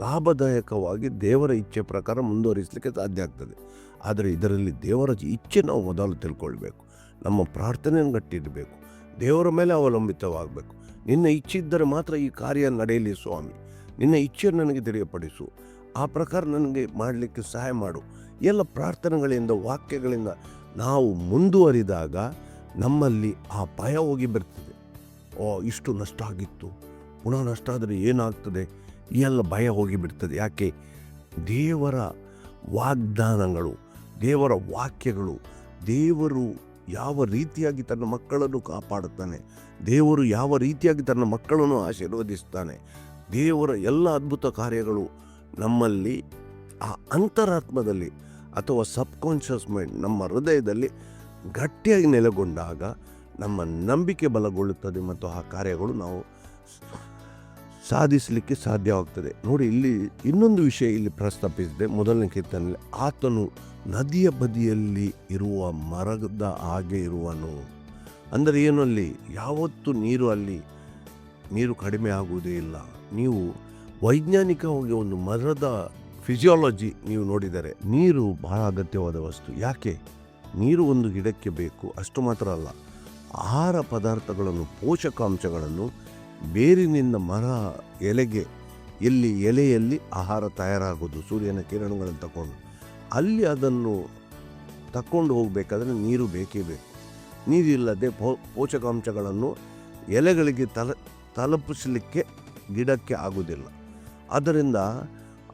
ಲಾಭದಾಯಕವಾಗಿ ದೇವರ ಇಚ್ಛೆ ಪ್ರಕಾರ ಮುಂದುವರಿಸಲಿಕ್ಕೆ ಸಾಧ್ಯ ಆಗ್ತದೆ. ಆದರೆ ಇದರಲ್ಲಿ ದೇವರ ಇಚ್ಛೆ ನಾವು ಮೊದಲು ತಿಳ್ಕೊಳ್ಬೇಕು. ನಮ್ಮ ಪ್ರಾರ್ಥನೆಯನ್ನು ಗಟ್ಟಿರಬೇಕು. ದೇವರ ಮೇಲೆ ಅವಲಂಬಿತವಾಗಬೇಕು. ನಿನ್ನ ಇಚ್ಛೆ ಇದ್ದರೆ ಮಾತ್ರ ಈ ಕಾರ್ಯ ನಡೆಯಲಿ ಸ್ವಾಮಿ, ನಿನ್ನ ಇಚ್ಛೆ ನನಗೆ ತಿಳಿಯಪಡಿಸು, ಆ ಪ್ರಕಾರ ನನಗೆ ಮಾಡಲಿಕ್ಕೆ ಸಹಾಯ ಮಾಡು. ಎಲ್ಲ ಪ್ರಾರ್ಥನೆಗಳಿಂದ ವಾಕ್ಯಗಳಿಂದ ನಾವು ಮುಂದುವರಿದಾಗ ನಮ್ಮಲ್ಲಿ ಆ ಭಯ ಹೋಗಿ ಬರ್ತದೆ. ಇಷ್ಟು ನಷ್ಟ ಆಗಿತ್ತು, ಪುನಃ ನಷ್ಟ ಆದರೆ ಏನಾಗ್ತದೆ, ಎಲ್ಲ ಭಯ ಹೋಗಿಬಿಡ್ತದೆ. ಯಾಕೆ? ದೇವರ ವಾಗ್ದಾನಗಳು, ದೇವರ ವಾಕ್ಯಗಳು, ದೇವರು ಯಾವ ರೀತಿಯಾಗಿ ತನ್ನ ಮಕ್ಕಳನ್ನು ಕಾಪಾಡುತ್ತಾನೆ, ದೇವರು ಯಾವ ರೀತಿಯಾಗಿ ತನ್ನ ಮಕ್ಕಳನ್ನು ಆಶೀರ್ವದಿಸ್ತಾನೆ, ದೇವರ ಎಲ್ಲ ಅದ್ಭುತ ಕಾರ್ಯಗಳು ನಮ್ಮಲ್ಲಿ ಆ ಅಂತರಾತ್ಮದಲ್ಲಿ ಅಥವಾ ಸಬ್ಕಾನ್ಷಿಯಸ್ ಮೈಂಡ್, ನಮ್ಮ ಹೃದಯದಲ್ಲಿ ಗಟ್ಟಿಯಾಗಿ ನೆಲೆಗೊಂಡಾಗ ನಮ್ಮ ನಂಬಿಕೆ ಬಲಗೊಳ್ಳುತ್ತದೆ ಮತ್ತು ಆ ಕಾರ್ಯಗಳು ನಾವು ಸಾಧಿಸಲಿಕ್ಕೆ ಸಾಧ್ಯವಾಗ್ತದೆ. ನೋಡಿ, ಇಲ್ಲಿ ಇನ್ನೊಂದು ವಿಷಯ ಇಲ್ಲಿ ಪ್ರಸ್ತಾಪಿಸಿದೆ. ಮೊದಲನೇ ಕೀರ್ತನೆಯಲ್ಲಿ, ಆತನು ನದಿಯ ಬದಿಯಲ್ಲಿ ಇರುವ ಮರದ ಹಾಗೆ ಇರುವನು. ಅಂದರೆ ಏನು? ಅಲ್ಲಿ ಯಾವತ್ತೂ ನೀರು ಕಡಿಮೆ ಆಗುವುದೇ ಇಲ್ಲ. ನೀವು ವೈಜ್ಞಾನಿಕವಾಗಿ ಒಂದು ಮರದ ಫಿಸಿಯಾಲಜಿ ನೀವು ನೋಡಿದರೆ ನೀರು ಬಹಳ ಅಗತ್ಯವಾದ ವಸ್ತು. ಯಾಕೆ? ನೀರು ಒಂದು ಗಿಡಕ್ಕೆ ಬೇಕು, ಅಷ್ಟು ಮಾತ್ರ ಅಲ್ಲ, ಆಹಾರ ಪದಾರ್ಥಗಳನ್ನು, ಪೋಷಕಾಂಶಗಳನ್ನು ಬೇರಿನಿಂದ ಮರ ಎಲೆಗೆ, ಎಲೆಯಲ್ಲಿ ಆಹಾರ ತಯಾರಾಗೋದು ಸೂರ್ಯನ ಕಿರಣಗಳನ್ನು ತಗೊಂಡು, ಅಲ್ಲಿ ಅದನ್ನು ತಕೊಂಡು ಹೋಗಬೇಕಾದ್ರೆ ನೀರು ಬೇಕೇ ಬೇಕು. ನೀರಿಲ್ಲದೆ ಪೋಷಕಾಂಶಗಳನ್ನು ಎಲೆಗಳಿಗೆ ತಲುಪಿಸಲಿಕ್ಕೆ ಗಿಡಕ್ಕೆ ಆಗುವುದಿಲ್ಲ. ಆದ್ದರಿಂದ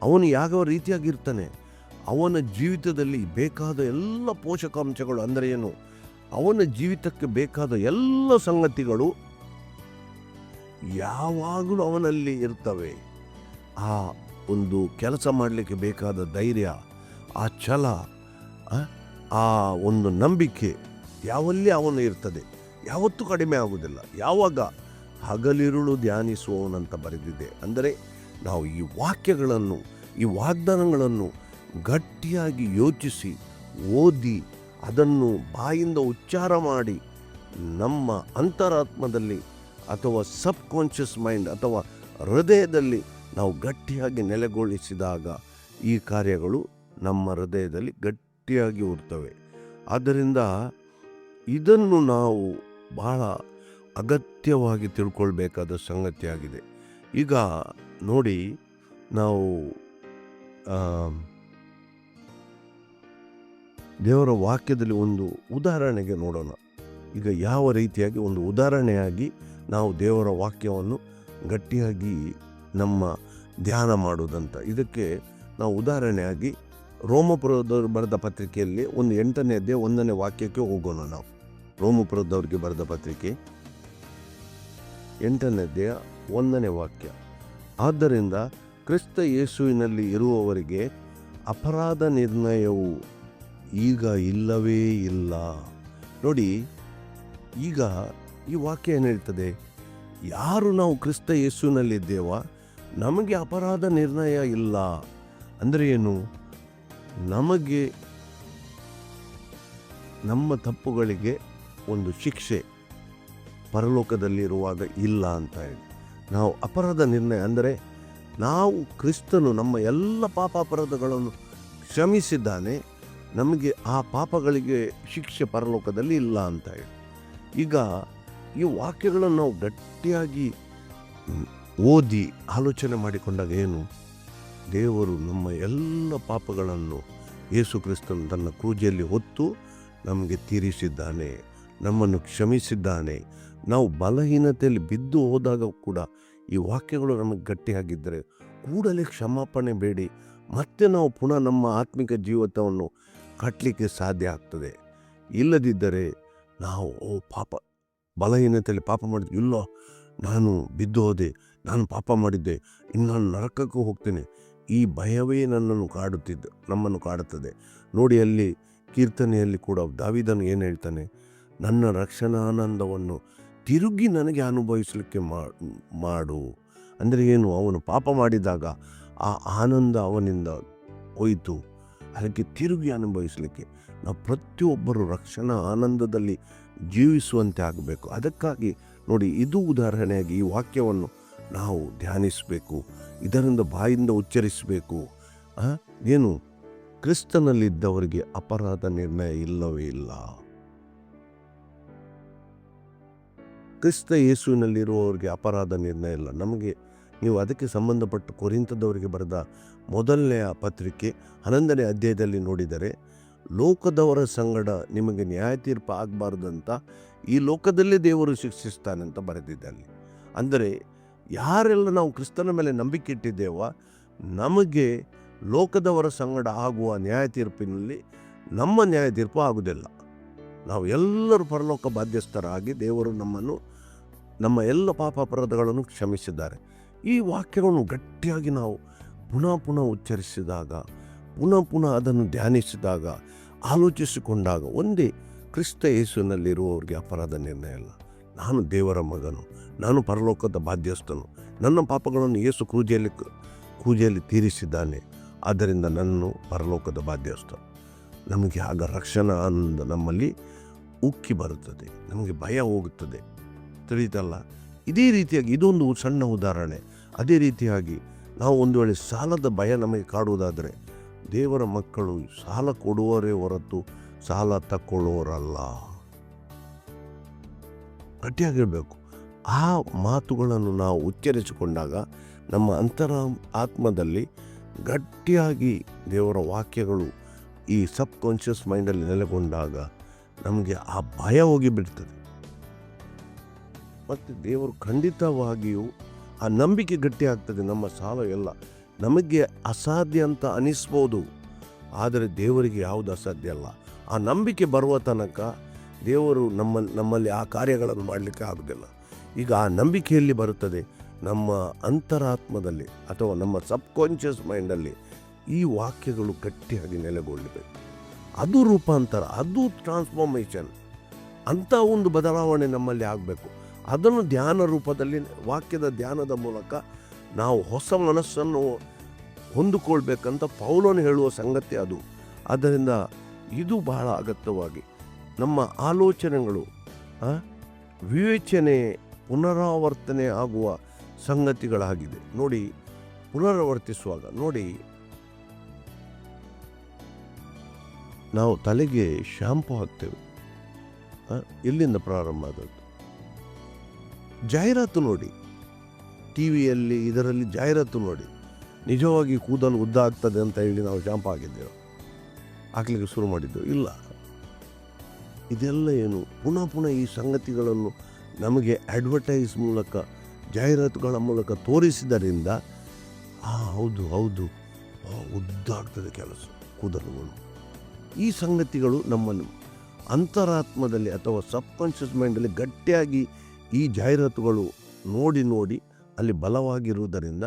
ಅವನು ಯಾವ ರೀತಿಯಾಗಿರ್ತಾನೆ, ಅವನ ಜೀವಿತದಲ್ಲಿ ಬೇಕಾದ ಎಲ್ಲ ಪೋಷಕಾಂಶಗಳು, ಅಂದರೆ ಏನು, ಅವನ ಜೀವಿತಕ್ಕೆ ಬೇಕಾದ ಎಲ್ಲ ಸಂಗತಿಗಳು ಯಾವಾಗಲೂ ಅವನಲ್ಲಿ ಇರ್ತವೆ. ಆ ಒಂದು ಕೆಲಸ ಮಾಡಲಿಕ್ಕೆ ಬೇಕಾದ ಧೈರ್ಯ, ಆ ಛಲ, ಆ ಒಂದು ನಂಬಿಕೆ ಯಾವಲ್ಲಿ ಅವನು ಇರ್ತದೆ, ಯಾವತ್ತೂ ಕಡಿಮೆ ಆಗುವುದಿಲ್ಲ. ಯಾವಾಗ ಹಗಲಿರುಳು ಧ್ಯಾನಿಸುವವನಂತ ಬರೆದಿದೆ. ಅಂದರೆ ನಾವು ಈ ವಾಕ್ಯಗಳನ್ನು, ಈ ವಾಗ್ದಾನಗಳನ್ನು ಗಟ್ಟಿಯಾಗಿ ಯೋಚಿಸಿ ಓದಿ ಅದನ್ನು ಬಾಯಿಂದ ಉಚ್ಚಾರ ಮಾಡಿ ನಮ್ಮ ಅಂತರಾತ್ಮದಲ್ಲಿ ಅಥವಾ ಸಬ್ ಕಾನ್ಷಿಯಸ್ ಮೈಂಡ್ ಅಥವಾ ಹೃದಯದಲ್ಲಿ ನಾವು ಗಟ್ಟಿಯಾಗಿ ನೆಲೆಗೊಳಿಸಿದಾಗ ಈ ಕಾರ್ಯಗಳು ನಮ್ಮ ಹೃದಯದಲ್ಲಿ ಗಟ್ಟಿಯಾಗಿ ಉರ್ತವೆ. ಆದ್ದರಿಂದ ಇದನ್ನು ನಾವು ಬಹಳ ಅಗತ್ಯವಾಗಿ ತಿಳ್ಕೊಳ್ಬೇಕಾದ ಸಂಗತಿಯಾಗಿದೆ. ಈಗ ನೋಡಿ, ನಾವು ದೇವರ ವಾಕ್ಯದಲ್ಲಿ ಒಂದು ಉದಾಹರಣೆಗೆ ನೋಡೋಣ. ಈಗ ಯಾವ ರೀತಿಯಾಗಿ ಒಂದು ಉದಾಹರಣೆಯಾಗಿ ನಾವು ದೇವರ ವಾಕ್ಯವನ್ನು ಗಟ್ಟಿಯಾಗಿ ನಮ್ಮ ಧ್ಯಾನ ಮಾಡುವುದಂತ, ಇದಕ್ಕೆ ನಾವು ಉದಾಹರಣೆಯಾಗಿ ರೋಮಪುರದವ್ರು ಬರೆದ ಪತ್ರಿಕೆಯಲ್ಲಿ ಒಂದು 8ನೇ ಅಧ್ಯಾಯ 1ನೇ ವಾಕ್ಯಕ್ಕೆ ಹೋಗೋಣ. ನಾವು ರೋಮಪುರದವ್ರಿಗೆ ಬರೆದ ಪತ್ರಿಕೆ 8ನೇ ಅಧ್ಯಾಯ 1ನೇ ವಾಕ್ಯ. ಆದ್ದರಿಂದ ಕ್ರಿಸ್ತ ಯೇಸುವಿನಲ್ಲಿ ಇರುವವರಿಗೆ ಅಪರಾಧ ನಿರ್ಣಯವು ಈಗ ಇಲ್ಲವೇ ಇಲ್ಲ. ನೋಡಿ, ಈಗ ಈ ವಾಕ್ಯ ಏನು ಹೇಳ್ತದೆ, ಯಾರು ನಾವು ಕ್ರಿಸ್ತ ಯೇಸುವಿನಲ್ಲಿದ್ದೇವ ನಮಗೆ ಅಪರಾಧ ನಿರ್ಣಯ ಇಲ್ಲ. ಅಂದರೆ ಏನು, ನಮಗೆ ನಮ್ಮ ತಪ್ಪುಗಳಿಗೆ ಒಂದು ಶಿಕ್ಷೆ ಪರಲೋಕದಲ್ಲಿರುವಾಗ ಇಲ್ಲ ಅಂತ ಹೇಳಿ ನಾವು ಅಪರಾಧ ನಿರ್ಣಯ, ಅಂದರೆ ನಾವು ಕ್ರಿಸ್ತನು ನಮ್ಮ ಎಲ್ಲ ಪಾಪಾಪರಾಧಗಳನ್ನು ಕ್ಷಮಿಸಿದ್ದಾನೆ, ನಮಗೆ ಆ ಪಾಪಗಳಿಗೆ ಶಿಕ್ಷೆ ಪರಲೋಕದಲ್ಲಿ ಇಲ್ಲ ಅಂತ ಹೇಳಿ. ಈಗ ಈ ವಾಕ್ಯಗಳನ್ನು ನಾವು ಗಟ್ಟಿಯಾಗಿ ಓದಿ ಆಲೋಚನೆ ಮಾಡಿಕೊಂಡಾಗ ಏನು, ದೇವರು ನಮ್ಮ ಎಲ್ಲ ಪಾಪಗಳನ್ನು ಯೇಸು ಕ್ರಿಸ್ತನು ತನ್ನ ಕ್ರೂಜೆಯಲ್ಲಿ ಹೊತ್ತು ನಮಗೆ ತೀರಿಸಿದ್ದಾನೆ, ನಮ್ಮನ್ನು ಕ್ಷಮಿಸಿದ್ದಾನೆ. ನಾವು ಬಲಹೀನತೆಯಲ್ಲಿ ಬಿದ್ದು ಹೋದಾಗ ಕೂಡ ಈ ವಾಕ್ಯಗಳು ನಮಗೆ ಗಟ್ಟಿಯಾಗಿದ್ದರೆ ಕೂಡಲೇ ಕ್ಷಮಾಪಣೆ ಬೇಡಿ ಮತ್ತೆ ನಾವು ಪುನಃ ನಮ್ಮ ಆತ್ಮಿಕ ಜೀವಿತವನ್ನು ಕಟ್ಟಲಿಕ್ಕೆ ಸಾಧ್ಯ ಆಗ್ತದೆ. ಇಲ್ಲದಿದ್ದರೆ ನಾವು ಪಾಪ ಬಲಹೀನತೆಯಲ್ಲಿ ಪಾಪ ಮಾಡಿದ್ವಿ, ಇಲ್ಲೋ ನಾನು ಬಿದ್ದು ಹೋದೆ, ನಾನು ಪಾಪ ಮಾಡಿದ್ದೆ, ಇನ್ನು ನಾನು ನರಕಕ್ಕೂ ಹೋಗ್ತೇನೆ, ಈ ಭಯವೇ ನಮ್ಮನ್ನು ಕಾಡುತ್ತದೆ. ನೋಡಿ, ಅಲ್ಲಿ ಕೀರ್ತನೆಯಲ್ಲಿ ಕೂಡ ದಾವೀದನು ಏನು ಹೇಳ್ತಾನೆ, ನನ್ನ ರಕ್ಷಣಾನಂದವನ್ನು ತಿರುಗಿ ನನಗೆ ಅನುಭವಿಸಲಿಕ್ಕೆ ಮಾಡು. ಅಂದರೆ ಏನು, ಅವನು ಪಾಪ ಮಾಡಿದಾಗ ಆ ಆನಂದ ಅವನಿಂದ ಹೋಯಿತು, ಅದಕ್ಕೆ ತಿರುಗಿ ಅನುಭವಿಸಲಿಕ್ಕೆ ನಾವು ಪ್ರತಿಯೊಬ್ಬರು ರಕ್ಷಣಾ ಆನಂದದಲ್ಲಿ ಜೀವಿಸುವಂತೆ ಆಗಬೇಕು. ಅದಕ್ಕಾಗಿ ನೋಡಿ, ಇದು ಉದಾಹರಣೆಯಾಗಿ ಈ ವಾಕ್ಯವನ್ನು ನಾವು ಧ್ಯಾನಿಸಬೇಕು, ಇದರಿಂದ ಬಾಯಿಂದ ಉಚ್ಚರಿಸಬೇಕು. ಏನು, ಕ್ರಿಸ್ತನಲ್ಲಿದ್ದವರಿಗೆ ಅಪರಾಧ ನಿರ್ಣಯ ಇಲ್ಲವೇ ಇಲ್ಲ. ಕ್ರಿಸ್ತ ಯೇಸುವಿನಲ್ಲಿರುವವರಿಗೆ ಅಪರಾಧ ನಿರ್ಣಯ ಇಲ್ಲ. ನಮಗೆ ನೀವು ಅದಕ್ಕೆ ಸಂಬಂಧಪಟ್ಟ ಕೊರಿಂಥದವರಿಗೆ ಬರೆದ 1ನೇ ಪತ್ರಿಕೆ 11ನೇ ಅಧ್ಯಾಯದಲ್ಲಿ ನೋಡಿದರೆ, ಲೋಕದವರ ಸಂಗಡ ನಿಮಗೆ ನ್ಯಾಯ ತೀರ್ಪು ಆಗಬಾರ್ದಂತ ಈ ಲೋಕದಲ್ಲೇ ದೇವರು ಶಿಕ್ಷಿಸ್ತಾನೆ ಅಂತ ಬರೆದಿದೆ ಅಲ್ಲಿ. ಅಂದರೆ ಯಾರೆಲ್ಲ ನಾವು ಕ್ರಿಸ್ತನ ಮೇಲೆ ನಂಬಿಕೆ ಇಟ್ಟಿದ್ದೇವ, ನಮಗೆ ಲೋಕದವರ ಸಂಗಡ ಆಗುವ ನ್ಯಾಯ ತೀರ್ಪಿನಲ್ಲಿ ನಮ್ಮ ನ್ಯಾಯ ತೀರ್ಪು ಆಗುವುದಿಲ್ಲ. ನಾವು ಎಲ್ಲರೂ ಪರಲೋಕ ಬಾಧ್ಯಸ್ಥರಾಗಿ ದೇವರು ನಮ್ಮನ್ನು ನಮ್ಮ ಎಲ್ಲ ಪಾಪ ಅಪರಾಧಗಳನ್ನು ಕ್ಷಮಿಸಿದ್ದಾರೆ. ಈ ವಾಕ್ಯಗಳನ್ನು ಗಟ್ಟಿಯಾಗಿ ನಾವು ಪುನಃ ಉಚ್ಚರಿಸಿದಾಗ, ಪುನಃ ಅದನ್ನು ಧ್ಯಾನಿಸಿದಾಗ, ಆಲೋಚಿಸಿಕೊಂಡಾಗ ಒಂದೇ, ಕ್ರಿಸ್ತ ಯೇಸುವಿನಲ್ಲಿರುವವರಿಗೆ ಅಪರಾಧ ನಿರ್ಣಯ ಇಲ್ಲ. ನಾನು ದೇವರ ಮಗನು, ನಾನು ಪರಲೋಕದ ಬಾಧ್ಯಸ್ಥನು, ನನ್ನ ಪಾಪಗಳನ್ನು ಯೇಸು ಕ್ರೂಜೆಯಲ್ಲಿ ತೀರಿಸಿದ್ದಾನೆ, ಆದ್ದರಿಂದ ನನ್ನ ಪರಲೋಕದ ಬಾಧ್ಯಸ್ಥ. ನಮಗೆ ಆಗ ರಕ್ಷಣಾ ಆನಂದ ನಮ್ಮಲ್ಲಿ ಉಕ್ಕಿ ಬರುತ್ತದೆ, ನಮಗೆ ಭಯ ಹೋಗುತ್ತದೆ. ತಿಳಿತಲ್ಲ? ಇದೇ ರೀತಿಯಾಗಿ ಇದೊಂದು ಸಣ್ಣ ಉದಾಹರಣೆ. ಅದೇ ರೀತಿಯಾಗಿ ನಾವು ಒಂದು ವೇಳೆ ಸಾಲದ ಭಯ ನಮಗೆ ಕಾಡುವುದಾದರೆ, ದೇವರ ಮಕ್ಕಳು ಸಾಲ ಕೊಡುವವರೇ ಹೊರತು ಸಾಲ ತಕ್ಕೊಳ್ಳುವವರಲ್ಲ. ಗಟ್ಟಿಯಾಗಿರಬೇಕು. ಆ ಮಾತುಗಳನ್ನು ನಾವು ಉಚ್ಚರಿಸಿಕೊಂಡಾಗ ನಮ್ಮ ಆತ್ಮದಲ್ಲಿ ಗಟ್ಟಿಯಾಗಿ ದೇವರ ವಾಕ್ಯಗಳು ಈ ಸಬ್ ಕಾನ್ಷಿಯಸ್ ಮೈಂಡಲ್ಲಿ ನೆಲೆಗೊಂಡಾಗ ನಮಗೆ ಆ ಭಯ ಹೋಗಿಬಿಡ್ತದೆ. ಮತ್ತು ದೇವರು ಖಂಡಿತವಾಗಿಯೂ ಆ ನಂಬಿಕೆ ಗಟ್ಟಿ ಆಗ್ತದೆ. ನಮ್ಮ ಸಾಲ ಎಲ್ಲ ನಮಗೆ ಅಸಾಧ್ಯ ಅಂತ ಅನಿಸ್ಬೋದು, ಆದರೆ ದೇವರಿಗೆ ಯಾವುದು ಅಸಾಧ್ಯ ಅಲ್ಲ. ಆ ನಂಬಿಕೆ ಬರುವ ತನಕ ದೇವರು ನಮ್ಮಲ್ಲಿ ಆ ಕಾರ್ಯಗಳನ್ನು ಮಾಡಲಿಕ್ಕೆ ಆಗೋದಿಲ್ಲ. ಈಗ ಆ ನಂಬಿಕೆಯಲ್ಲಿ ಬರುತ್ತದೆ, ನಮ್ಮ ಅಂತರಾತ್ಮದಲ್ಲಿ ಅಥವಾ ನಮ್ಮ ಸಬ್ಕಾನ್ಷಿಯಸ್ ಮೈಂಡಲ್ಲಿ ಈ ವಾಕ್ಯಗಳು ಗಟ್ಟಿಯಾಗಿ ನೆಲೆಗೊಳ್ಳಬೇಕು. ಅದು ರೂಪಾಂತರ, ಅದು ಟ್ರಾನ್ಸ್ಫಾರ್ಮೇಷನ್, ಅಂಥ ಒಂದು ಬದಲಾವಣೆ ನಮ್ಮಲ್ಲಿ ಆಗಬೇಕು. ಅದನ್ನು ಧ್ಯಾನ ರೂಪದಲ್ಲಿ, ವಾಕ್ಯದ ಧ್ಯಾನದ ಮೂಲಕ ನಾವು ಹೊಸ ಮನಸ್ಸನ್ನು ಹೊಂದಿಕೊಳ್ಬೇಕಂತ ಪೌಲನು ಹೇಳುವ ಸಂಗತಿ ಅದು. ಆದ್ದರಿಂದ ಇದು ಬಹಳ ಅಗತ್ಯವಾಗಿ ನಮ್ಮ ಆಲೋಚನೆಗಳು ವಿವೇಚನೆ ಪುನರಾವರ್ತನೆ ಆಗುವ ಸಂಗತಿಗಳಾಗಿದೆ. ನೋಡಿ, ಪುನರಾವರ್ತಿಸುವಾಗ ನೋಡಿ, ನಾವು ತಲೆಗೆ ಶಾಂಪು ಹಾಕ್ತೇವೆ, ಎಲ್ಲಿಂದ ಪ್ರಾರಂಭ ಆದದ್ದು? ಜಾಹೀರಾತು ನೋಡಿ, ಟಿ ವಿಯಲ್ಲಿ ಇದರಲ್ಲಿ ಜಾಹೀರಾತು ನೋಡಿ, ನಿಜವಾಗಿ ಕೂದಲು ಉದ್ದ ಆಗ್ತದೆ ಅಂತ ಹೇಳಿ ನಾವು ಶಾಂಪು ಹಾಕಿದ್ದೇವೆ, ಹಾಕ್ಲಿಕ್ಕೆ ಶುರು ಮಾಡಿದ್ದೆವು? ಇಲ್ಲ. ಇದೆಲ್ಲ ಏನು? ಪುನಃ ಪುನಃ ಈ ಸಂಗತಿಗಳನ್ನು ನಮಗೆ ಅಡ್ವರ್ಟೈಸ್ ಮೂಲಕ, ಜಾಹೀರಾತುಗಳ ಮೂಲಕ ತೋರಿಸಿದ್ದರಿಂದ ಹೌದು ಹೌದು ಉದ್ದ ಆಗ್ತದೆ ಕೆಲಸ ಕೂದಲುಗಳು. ಈ ಸಂಗತಿಗಳು ನಮ್ಮನ್ನು ಅಂತರಾತ್ಮದಲ್ಲಿ ಅಥವಾ ಸಬ್ಕಾನ್ಷಿಯಸ್ ಮೈಂಡಲ್ಲಿ ಗಟ್ಟಿಯಾಗಿ ಈ ಜಾಹೀರಾತುಗಳು ನೋಡಿ ನೋಡಿ ಅಲ್ಲಿ ಬಲವಾಗಿರುವುದರಿಂದ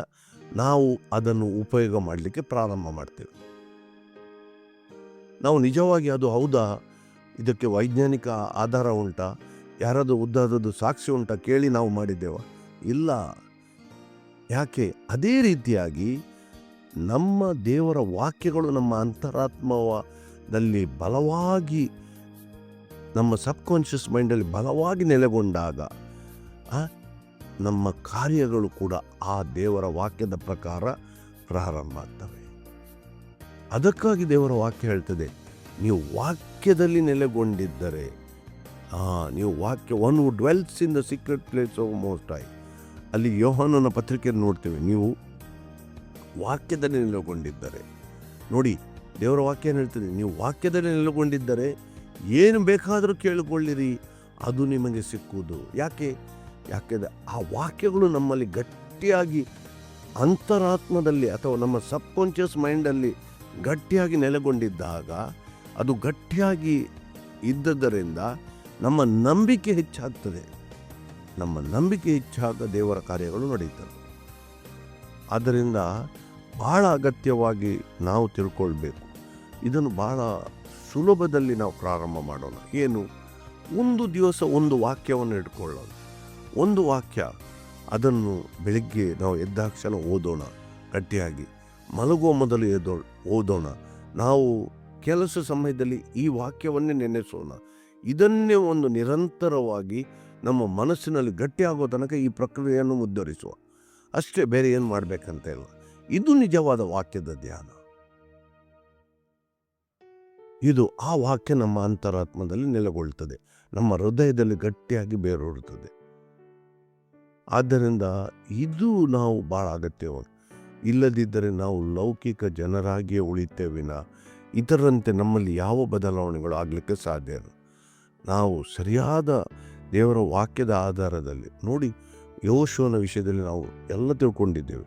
ನಾವು ಅದನ್ನು ಉಪಯೋಗ ಮಾಡಲಿಕ್ಕೆ ಪ್ರಾರಂಭ ಮಾಡ್ತೇವೆ. ನಾವು ನಿಜವಾಗಿ ಅದು ಹೌದಾ, ಇದಕ್ಕೆ ವೈಜ್ಞಾನಿಕ ಆಧಾರ ಉಂಟಾ, ಯಾರಾದರೂ ಉದ್ದಾದದ್ದು ಸಾಕ್ಷಿ ಉಂಟಾ ಕೇಳಿ ನಾವು ಮಾಡಿದ್ದೇವ? ಇಲ್ಲ. ಯಾಕೆ? ಅದೇ ರೀತಿಯಾಗಿ ನಮ್ಮ ದೇವರ ವಾಕ್ಯಗಳು ನಮ್ಮ ಅಂತರಾತ್ಮದಲ್ಲಿ ಬಲವಾಗಿ, ನಮ್ಮ ಸಬ್ಕಾನ್ಷಿಯಸ್ ಮೈಂಡಲ್ಲಿ ಬಲವಾಗಿ ನೆಲೆಗೊಂಡಾಗ ನಮ್ಮ ಕಾರ್ಯಗಳು ಕೂಡ ಆ ದೇವರ ವಾಕ್ಯದ ಪ್ರಕಾರ ಪ್ರಾರಂಭ ಆಗ್ತವೆ. ಅದಕ್ಕಾಗಿ ದೇವರ ವಾಕ್ಯ ಹೇಳ್ತದೆ, ನೀವು ವಾಕ್ಯದಲ್ಲಿ ನೆಲೆಗೊಂಡಿದ್ದರೆ, ನೀವು ವಾಕ್ಯ, one who dwells in the secret place of most high, ಅಲ್ಲಿ ಯೋಹಾನನ ಪತ್ರಿಕೆಯನ್ನು ನೋಡ್ತೇವೆ. ನೀವು ವಾಕ್ಯದಲ್ಲಿ ನೆಲೆಗೊಂಡಿದ್ದರೆ, ನೋಡಿ ದೇವರ ವಾಕ್ಯ ಹೇಳ್ತದೆ, ನೀವು ವಾಕ್ಯದಲ್ಲಿ ನೆಲೆಗೊಂಡಿದ್ದರೆ ಏನು ಬೇಕಾದರೂ ಕೇಳಿಕೊಳ್ಳಿರಿ, ಅದು ನಿಮಗೆ ಸಿಕ್ಕುವುದು. ಯಾಕೆಂದರೆ ಆ ವಾಕ್ಯಗಳು ನಮ್ಮಲ್ಲಿ ಗಟ್ಟಿಯಾಗಿ ಅಂತರಾತ್ಮದಲ್ಲಿ ಅಥವಾ ನಮ್ಮ ಸಬ್ಕಾನ್ಷಿಯಸ್ ಮೈಂಡಲ್ಲಿ ಗಟ್ಟಿಯಾಗಿ ನೆಲೆಗೊಂಡಿದ್ದಾಗ, ಅದು ಗಟ್ಟಿಯಾಗಿ ಇದ್ದದರಿಂದ ನಮ್ಮ ನಂಬಿಕೆ ಹೆಚ್ಚಾಗ್ತದೆ. ನಮ್ಮ ನಂಬಿಕೆ ಹೆಚ್ಚಾಗ ದೇವರ ಕಾರ್ಯಗಳು ನಡೆಯುತ್ತವೆ. ಆದ್ದರಿಂದ ಬಹಳ ಅಗತ್ಯವಾಗಿ ನಾವು ತಿಳ್ಕೊಳ್ಬೇಕು. ಇದನ್ನು ಬಹಳ ಸುಲಭದಲ್ಲಿ ನಾವು ಪ್ರಾರಂಭ ಮಾಡೋಣ. ಏನು? ಒಂದು ದಿವಸ ಒಂದು ವಾಕ್ಯವನ್ನು ಇಟ್ಕೊಳ್ಳೋಣ. ಒಂದು ವಾಕ್ಯ, ಅದನ್ನು ಬೆಳಿಗ್ಗೆ ನಾವು ಎದ್ದಾಕ್ಷಣ ಓದೋಣ, ಗಟ್ಟಿಯಾಗಿ ಮಲಗುವ ಮೊದಲು ಓದೋಣ. ನಾವು ಕೆಲಸ ಸಮಯದಲ್ಲಿ ಈ ವಾಕ್ಯವನ್ನೇ ನೆನೆಸೋಣ. ಇದನ್ನೇ ಒಂದು ನಿರಂತರವಾಗಿ ನಮ್ಮ ಮನಸ್ಸಿನಲ್ಲಿ ಗಟ್ಟಿಯಾಗೋ ತನಕ ಈ ಪ್ರಕ್ರಿಯೆಯನ್ನು ಮುಂದುವರಿಸುವ ಅಷ್ಟೇ, ಬೇರೆ ಏನು ಮಾಡಬೇಕಂತ ಇಲ್ಲ. ಇದು ನಿಜವಾದ ವಾಕ್ಯದ ಧ್ಯಾನ. ಇದು ಆ ವಾಕ್ಯ ನಮ್ಮ ಅಂತರಾತ್ಮದಲ್ಲಿ ನೆಲೆಗೊಳ್ಳುತ್ತದೆ, ನಮ್ಮ ಹೃದಯದಲ್ಲಿ ಗಟ್ಟಿಯಾಗಿ ಬೇರೂರುತ್ತದೆ. ಆದ್ದರಿಂದ ಇದು ನಾವು ಭಾಳ ಅಗತ್ಯವಾಗಿ, ಇಲ್ಲದಿದ್ದರೆ ನಾವು ಲೌಕಿಕ ಜನರಾಗಿಯೇ ಉಳಿತೇವಿನ ಇತರರಂತೆ ನಮ್ಮಲ್ಲಿ ಯಾವ ಬದಲಾವಣೆಗಳು ಆಗಲಿಕ್ಕೆ ಸಾಧ್ಯ ಇಲ್ಲ. ನಾವು ಸರಿಯಾದ ದೇವರ ವಾಕ್ಯದ ಆಧಾರದಲ್ಲಿ ನೋಡಿ, ಯೆಹೋಶುವನ ವಿಷಯದಲ್ಲಿ ನಾವು ಎಲ್ಲ ತಿಳ್ಕೊಂಡಿದ್ದೇವೆ.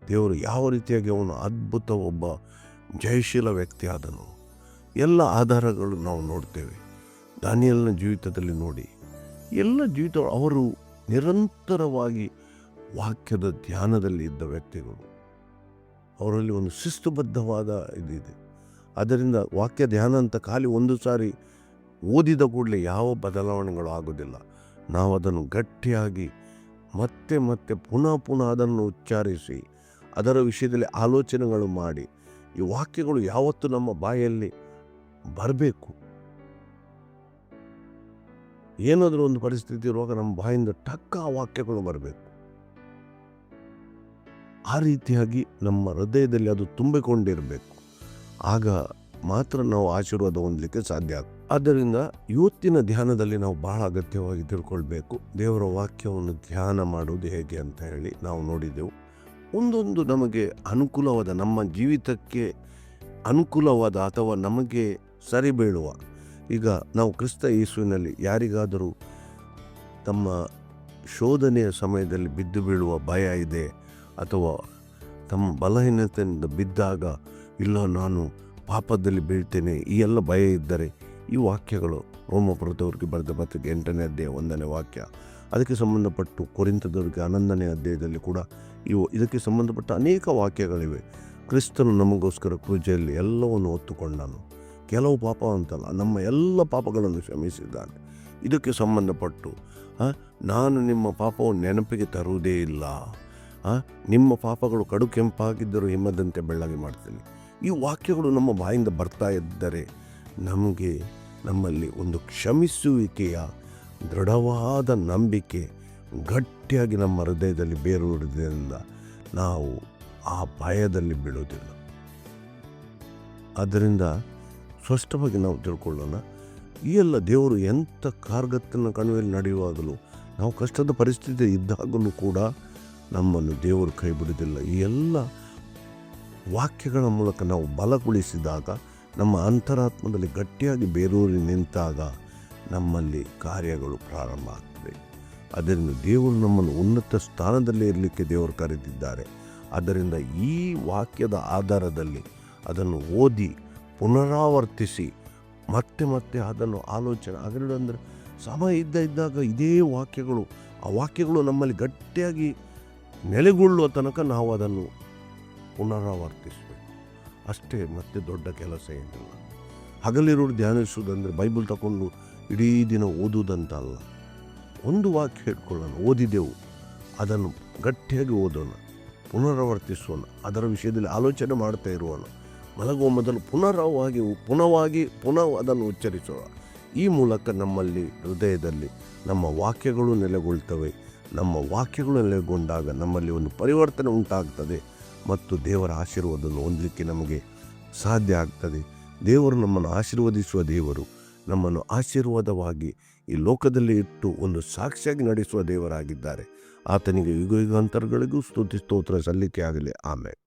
ದೇವರು ಯಾವ ರೀತಿಯಾಗಿ ಅವನು ಅದ್ಭುತ, ಒಬ್ಬ ಜಯಶೀಲ ವ್ಯಕ್ತಿ ಆದನು. ಎಲ್ಲ ಆಧಾರಗಳು ನಾವು ನೋಡ್ತೇವೆ. ದಾನಿಯೇಲನ ಜೀವಿತದಲ್ಲಿ ನೋಡಿ, ಎಲ್ಲ ಜೀವಿತ ಅವರು ನಿರಂತರವಾಗಿ ವಾಕ್ಯದ ಧ್ಯಾನದಲ್ಲಿ ಇದ್ದ ವ್ಯಕ್ತಿಗಳು. ಅವರಲ್ಲಿ ಒಂದು ಶಿಸ್ತುಬದ್ಧವಾದ ಇದಿದೆ. ಅದರಿಂದ ವಾಕ್ಯ ಧ್ಯಾನ ಅಂತ ಖಾಲಿ ಒಂದು ಸಾರಿ ಓದಿದ ಕೂಡಲೇ ಯಾವ ಬದಲಾವಣೆಗಳು ಆಗೋದಿಲ್ಲ. ನಾವು ಅದನ್ನು ಗಟ್ಟಿಯಾಗಿ ಮತ್ತೆ ಮತ್ತೆ ಪುನಃ ಪುನಃ ಅದನ್ನು ಉಚ್ಚಾರಿಸಿ ಅದರ ವಿಷಯದಲ್ಲಿ ಆಲೋಚನೆಗಳು ಮಾಡಿ, ಈ ವಾಕ್ಯಗಳು ಯಾವತ್ತೂ ನಮ್ಮ ಬಾಯಲ್ಲಿ ಬರಬೇಕು. ಏನಾದರೂ ಒಂದು ಪರಿಸ್ಥಿತಿ ಇರುವಾಗ ನಮ್ಮ ಬಾಯಿಂದ ಟಕ್ಕ ಆ ವಾಕ್ಯಗಳು ಬರಬೇಕು. ಆ ರೀತಿಯಾಗಿ ನಮ್ಮ ಹೃದಯದಲ್ಲಿ ಅದು ತುಂಬಿಕೊಂಡಿರಬೇಕು. ಆಗ ಮಾತ್ರ ನಾವು ಆಶೀರ್ವಾದ ಹೊಂದಲಿಕ್ಕೆ ಸಾಧ್ಯ ಆಗುತ್ತೆ. ಆದ್ದರಿಂದ ಇವತ್ತಿನ ಧ್ಯಾನದಲ್ಲಿ ನಾವು ಬಹಳ ಅಗತ್ಯವಾಗಿ ತಿಳ್ಕೊಳ್ಬೇಕು, ದೇವರ ವಾಕ್ಯವನ್ನು ಧ್ಯಾನ ಮಾಡುವುದು ಹೇಗೆ ಅಂತ ಹೇಳಿ ನಾವು ನೋಡಿದೆವು. ಒಂದೊಂದು ನಮಗೆ ಅನುಕೂಲವಾದ, ನಮ್ಮ ಜೀವಿತಕ್ಕೆ ಅನುಕೂಲವಾದ ಅಥವಾ ನಮಗೆ ಸರಿ ಬೀಳುವ, ಈಗ ನಾವು ಕ್ರಿಸ್ತ ಯೇಸುವಿನಲ್ಲಿ ಯಾರಿಗಾದರೂ ತಮ್ಮ ಶೋಧನೆಯ ಸಮಯದಲ್ಲಿ ಬಿದ್ದು ಬೀಳುವ ಭಯ ಇದೆ, ಅಥವಾ ತಮ್ಮ ಬಲಹೀನತೆಯಿಂದ ಬಿದ್ದಾಗ ಇಲ್ಲ ನಾನು ಪಾಪದಲ್ಲಿ ಬೀಳ್ತೇನೆ, ಈ ಎಲ್ಲ ಭಯ ಇದ್ದರೆ ಈ ವಾಕ್ಯಗಳು ರೋಮಪುರದವ್ರಿಗೆ ಬರೆದ ಪತ್ರಿಕೆ 8ನೇ ಅಧ್ಯಾಯ 1ನೇ ವಾಕ್ಯ, ಅದಕ್ಕೆ ಸಂಬಂಧಪಟ್ಟು ಕೊರಿಂಥದವರಿಗೆ 11ನೇ ಅಧ್ಯಾಯದಲ್ಲಿ ಕೂಡ ಇದಕ್ಕೆ ಸಂಬಂಧಪಟ್ಟ ಅನೇಕ ವಾಕ್ಯಗಳಿವೆ. ಕ್ರಿಸ್ತನು ನಮಗೋಸ್ಕರ ಕ್ರೂಜೆಯಲ್ಲಿ ಎಲ್ಲವನ್ನು ಹೊತ್ತುಕೊಂಡನು, ಕೆಲವು ಪಾಪ ಅಂತಲ್ಲ, ನಮ್ಮ ಎಲ್ಲ ಪಾಪಗಳನ್ನು ಕ್ಷಮಿಸಿದ್ದಾನೆ. ಇದಕ್ಕೆ ಸಂಬಂಧಪಟ್ಟು ನಾನು ನಿಮ್ಮ ಪಾಪವನ್ನು ನೆನಪಿಗೆ ತರುವುದೇ ಇಲ್ಲ, ನಿಮ್ಮ ಪಾಪಗಳು ಕಡು ಕೆಂಪಾಗಿದ್ದರೂ ಹಿಮದಂತೆ ಬೆಳ್ಳಗೆ ಮಾಡ್ತೀನಿ. ಈ ವಾಕ್ಯಗಳು ನಮ್ಮ ಬಾಯಿಂದ ಬರ್ತಾ ಇದ್ದರೆ ನಮ್ಮಲ್ಲಿ ಒಂದು ಕ್ಷಮಿಸುವಿಕೆಯ ದೃಢವಾದ ನಂಬಿಕೆ ಗಟ್ಟಿಯಾಗಿ ನಮ್ಮ ಹೃದಯದಲ್ಲಿ ಬೇರೂರಿದ್ರಿಂದ ನಾವು ಆ ಭಯದಲ್ಲಿ ಬೀಳುವುದಿಲ್ಲ. ಆದ್ದರಿಂದ ಸ್ಪಷ್ಟವಾಗಿ ನಾವು ತಿಳ್ಕೊಳ್ಳೋಣ, ಈ ಎಲ್ಲ ದೇವರು ಎಂಥ ಕಾರ್ಗತ್ತನ ಕಣಿವೆಯಲ್ಲಿ ನಡೆಯುವಾಗಲೂ, ನಾವು ಕಷ್ಟದ ಪರಿಸ್ಥಿತಿ ಇದ್ದಾಗಲೂ ಕೂಡ ನಮ್ಮನ್ನು ದೇವರು ಕೈ ಬಿಡುವುದಿಲ್ಲ. ಈ ಎಲ್ಲ ವಾಕ್ಯಗಳ ಮೂಲಕ ನಾವು ಬಲಗೊಳಿಸಿದಾಗ, ನಮ್ಮ ಅಂತರಾತ್ಮದಲ್ಲಿ ಗಟ್ಟಿಯಾಗಿ ಬೇರೂರಿ ನಿಂತಾಗ ನಮ್ಮಲ್ಲಿ ಕಾರ್ಯಗಳು ಪ್ರಾರಂಭ ಆಗ್ತದೆ. ಅದರಿಂದ ದೇವರು ನಮ್ಮನ್ನು ಉನ್ನತ ಸ್ಥಾನದಲ್ಲಿ ಇರಲಿಕ್ಕೆ ದೇವರು ಕರೆದಿದ್ದಾರೆ. ಆದ್ದರಿಂದ ಈ ವಾಕ್ಯದ ಆಧಾರದಲ್ಲಿ ಅದನ್ನು ಓದಿ ಪುನರಾವರ್ತಿಸಿ ಮತ್ತೆ ಮತ್ತೆ ಅದನ್ನು ಆಲೋಚನೆ ಅಂದರೆ ಸಮಯ ಇದ್ದಾಗ ಇದೇ ಆ ವಾಕ್ಯಗಳು ನಮ್ಮಲ್ಲಿ ಗಟ್ಟಿಯಾಗಿ ನೆಲೆಗೊಳ್ಳುವ ತನಕ ನಾವು ಅದನ್ನು ಪುನರಾವರ್ತಿಸಬೇಕು. ಅಷ್ಟೇ, ಮತ್ತೆ ದೊಡ್ಡ ಕೆಲಸ ಏನಿಲ್ಲ. ಹಗಲಿರೋರು ಧ್ಯಾನಿಸುವುದಂದರೆ ಬೈಬಲ್ ತಗೊಂಡು ಇಡೀ ದಿನ ಓದುವುದಂತ ಅಲ್ಲ. ಒಂದು ವಾಕ್ಯ ಹಿಡ್ಕೊಳ್ಳೋಣ, ಓದಿದೆವು, ಅದನ್ನು ಗಟ್ಟಿಯಾಗಿ ಓದೋಣ, ಪುನರಾವರ್ತಿಸೋಣ, ಅದರ ವಿಷಯದಲ್ಲಿ ಆಲೋಚನೆ ಮಾಡ್ತಾ ಇರುವೋಣ. ಮಲಗುವ ಮೊದಲು ಪುನಃ ಅದನ್ನು ಉಚ್ಚರಿಸೋಣ. ಈ ಮೂಲಕ ನಮ್ಮಲ್ಲಿ ಹೃದಯದಲ್ಲಿ ನಮ್ಮ ವಾಕ್ಯಗಳು ನೆಲೆಗೊಳ್ತವೆ. ನಮ್ಮ ವಾಕ್ಯಗಳು ನೆಲೆಗೊಂಡಾಗ ನಮ್ಮಲ್ಲಿ ಒಂದು ಪರಿವರ್ತನೆ ಉಂಟಾಗ್ತದೆ ಮತ್ತು ದೇವರ ಆಶೀರ್ವಾದವನ್ನು ಹೊಂದಲಿಕ್ಕೆ ನಮಗೆ ಸಾಧ್ಯ ಆಗ್ತದೆ. ದೇವರು ನಮ್ಮನ್ನು ಆಶೀರ್ವದಿಸುವ ದೇವರು, ನಮ್ಮನ್ನು ಆಶೀರ್ವಾದವಾಗಿ ಈ ಲೋಕದಲ್ಲಿ ಇಟ್ಟು ಒಂದು ಸಾಕ್ಷಿಯಾಗಿ ನಡೆಸುವ ದೇವರಾಗಿದ್ದಾರೆ. ಆತನಿಗೆ ಯುಗ ಯುಗಾಂತರಗಳಿಗೂ ಸ್ತುತಿ ಸ್ತೋತ್ರ ಸಲ್ಲಿಕೆ ಆಗಲಿ. ಆಮೇಲೆ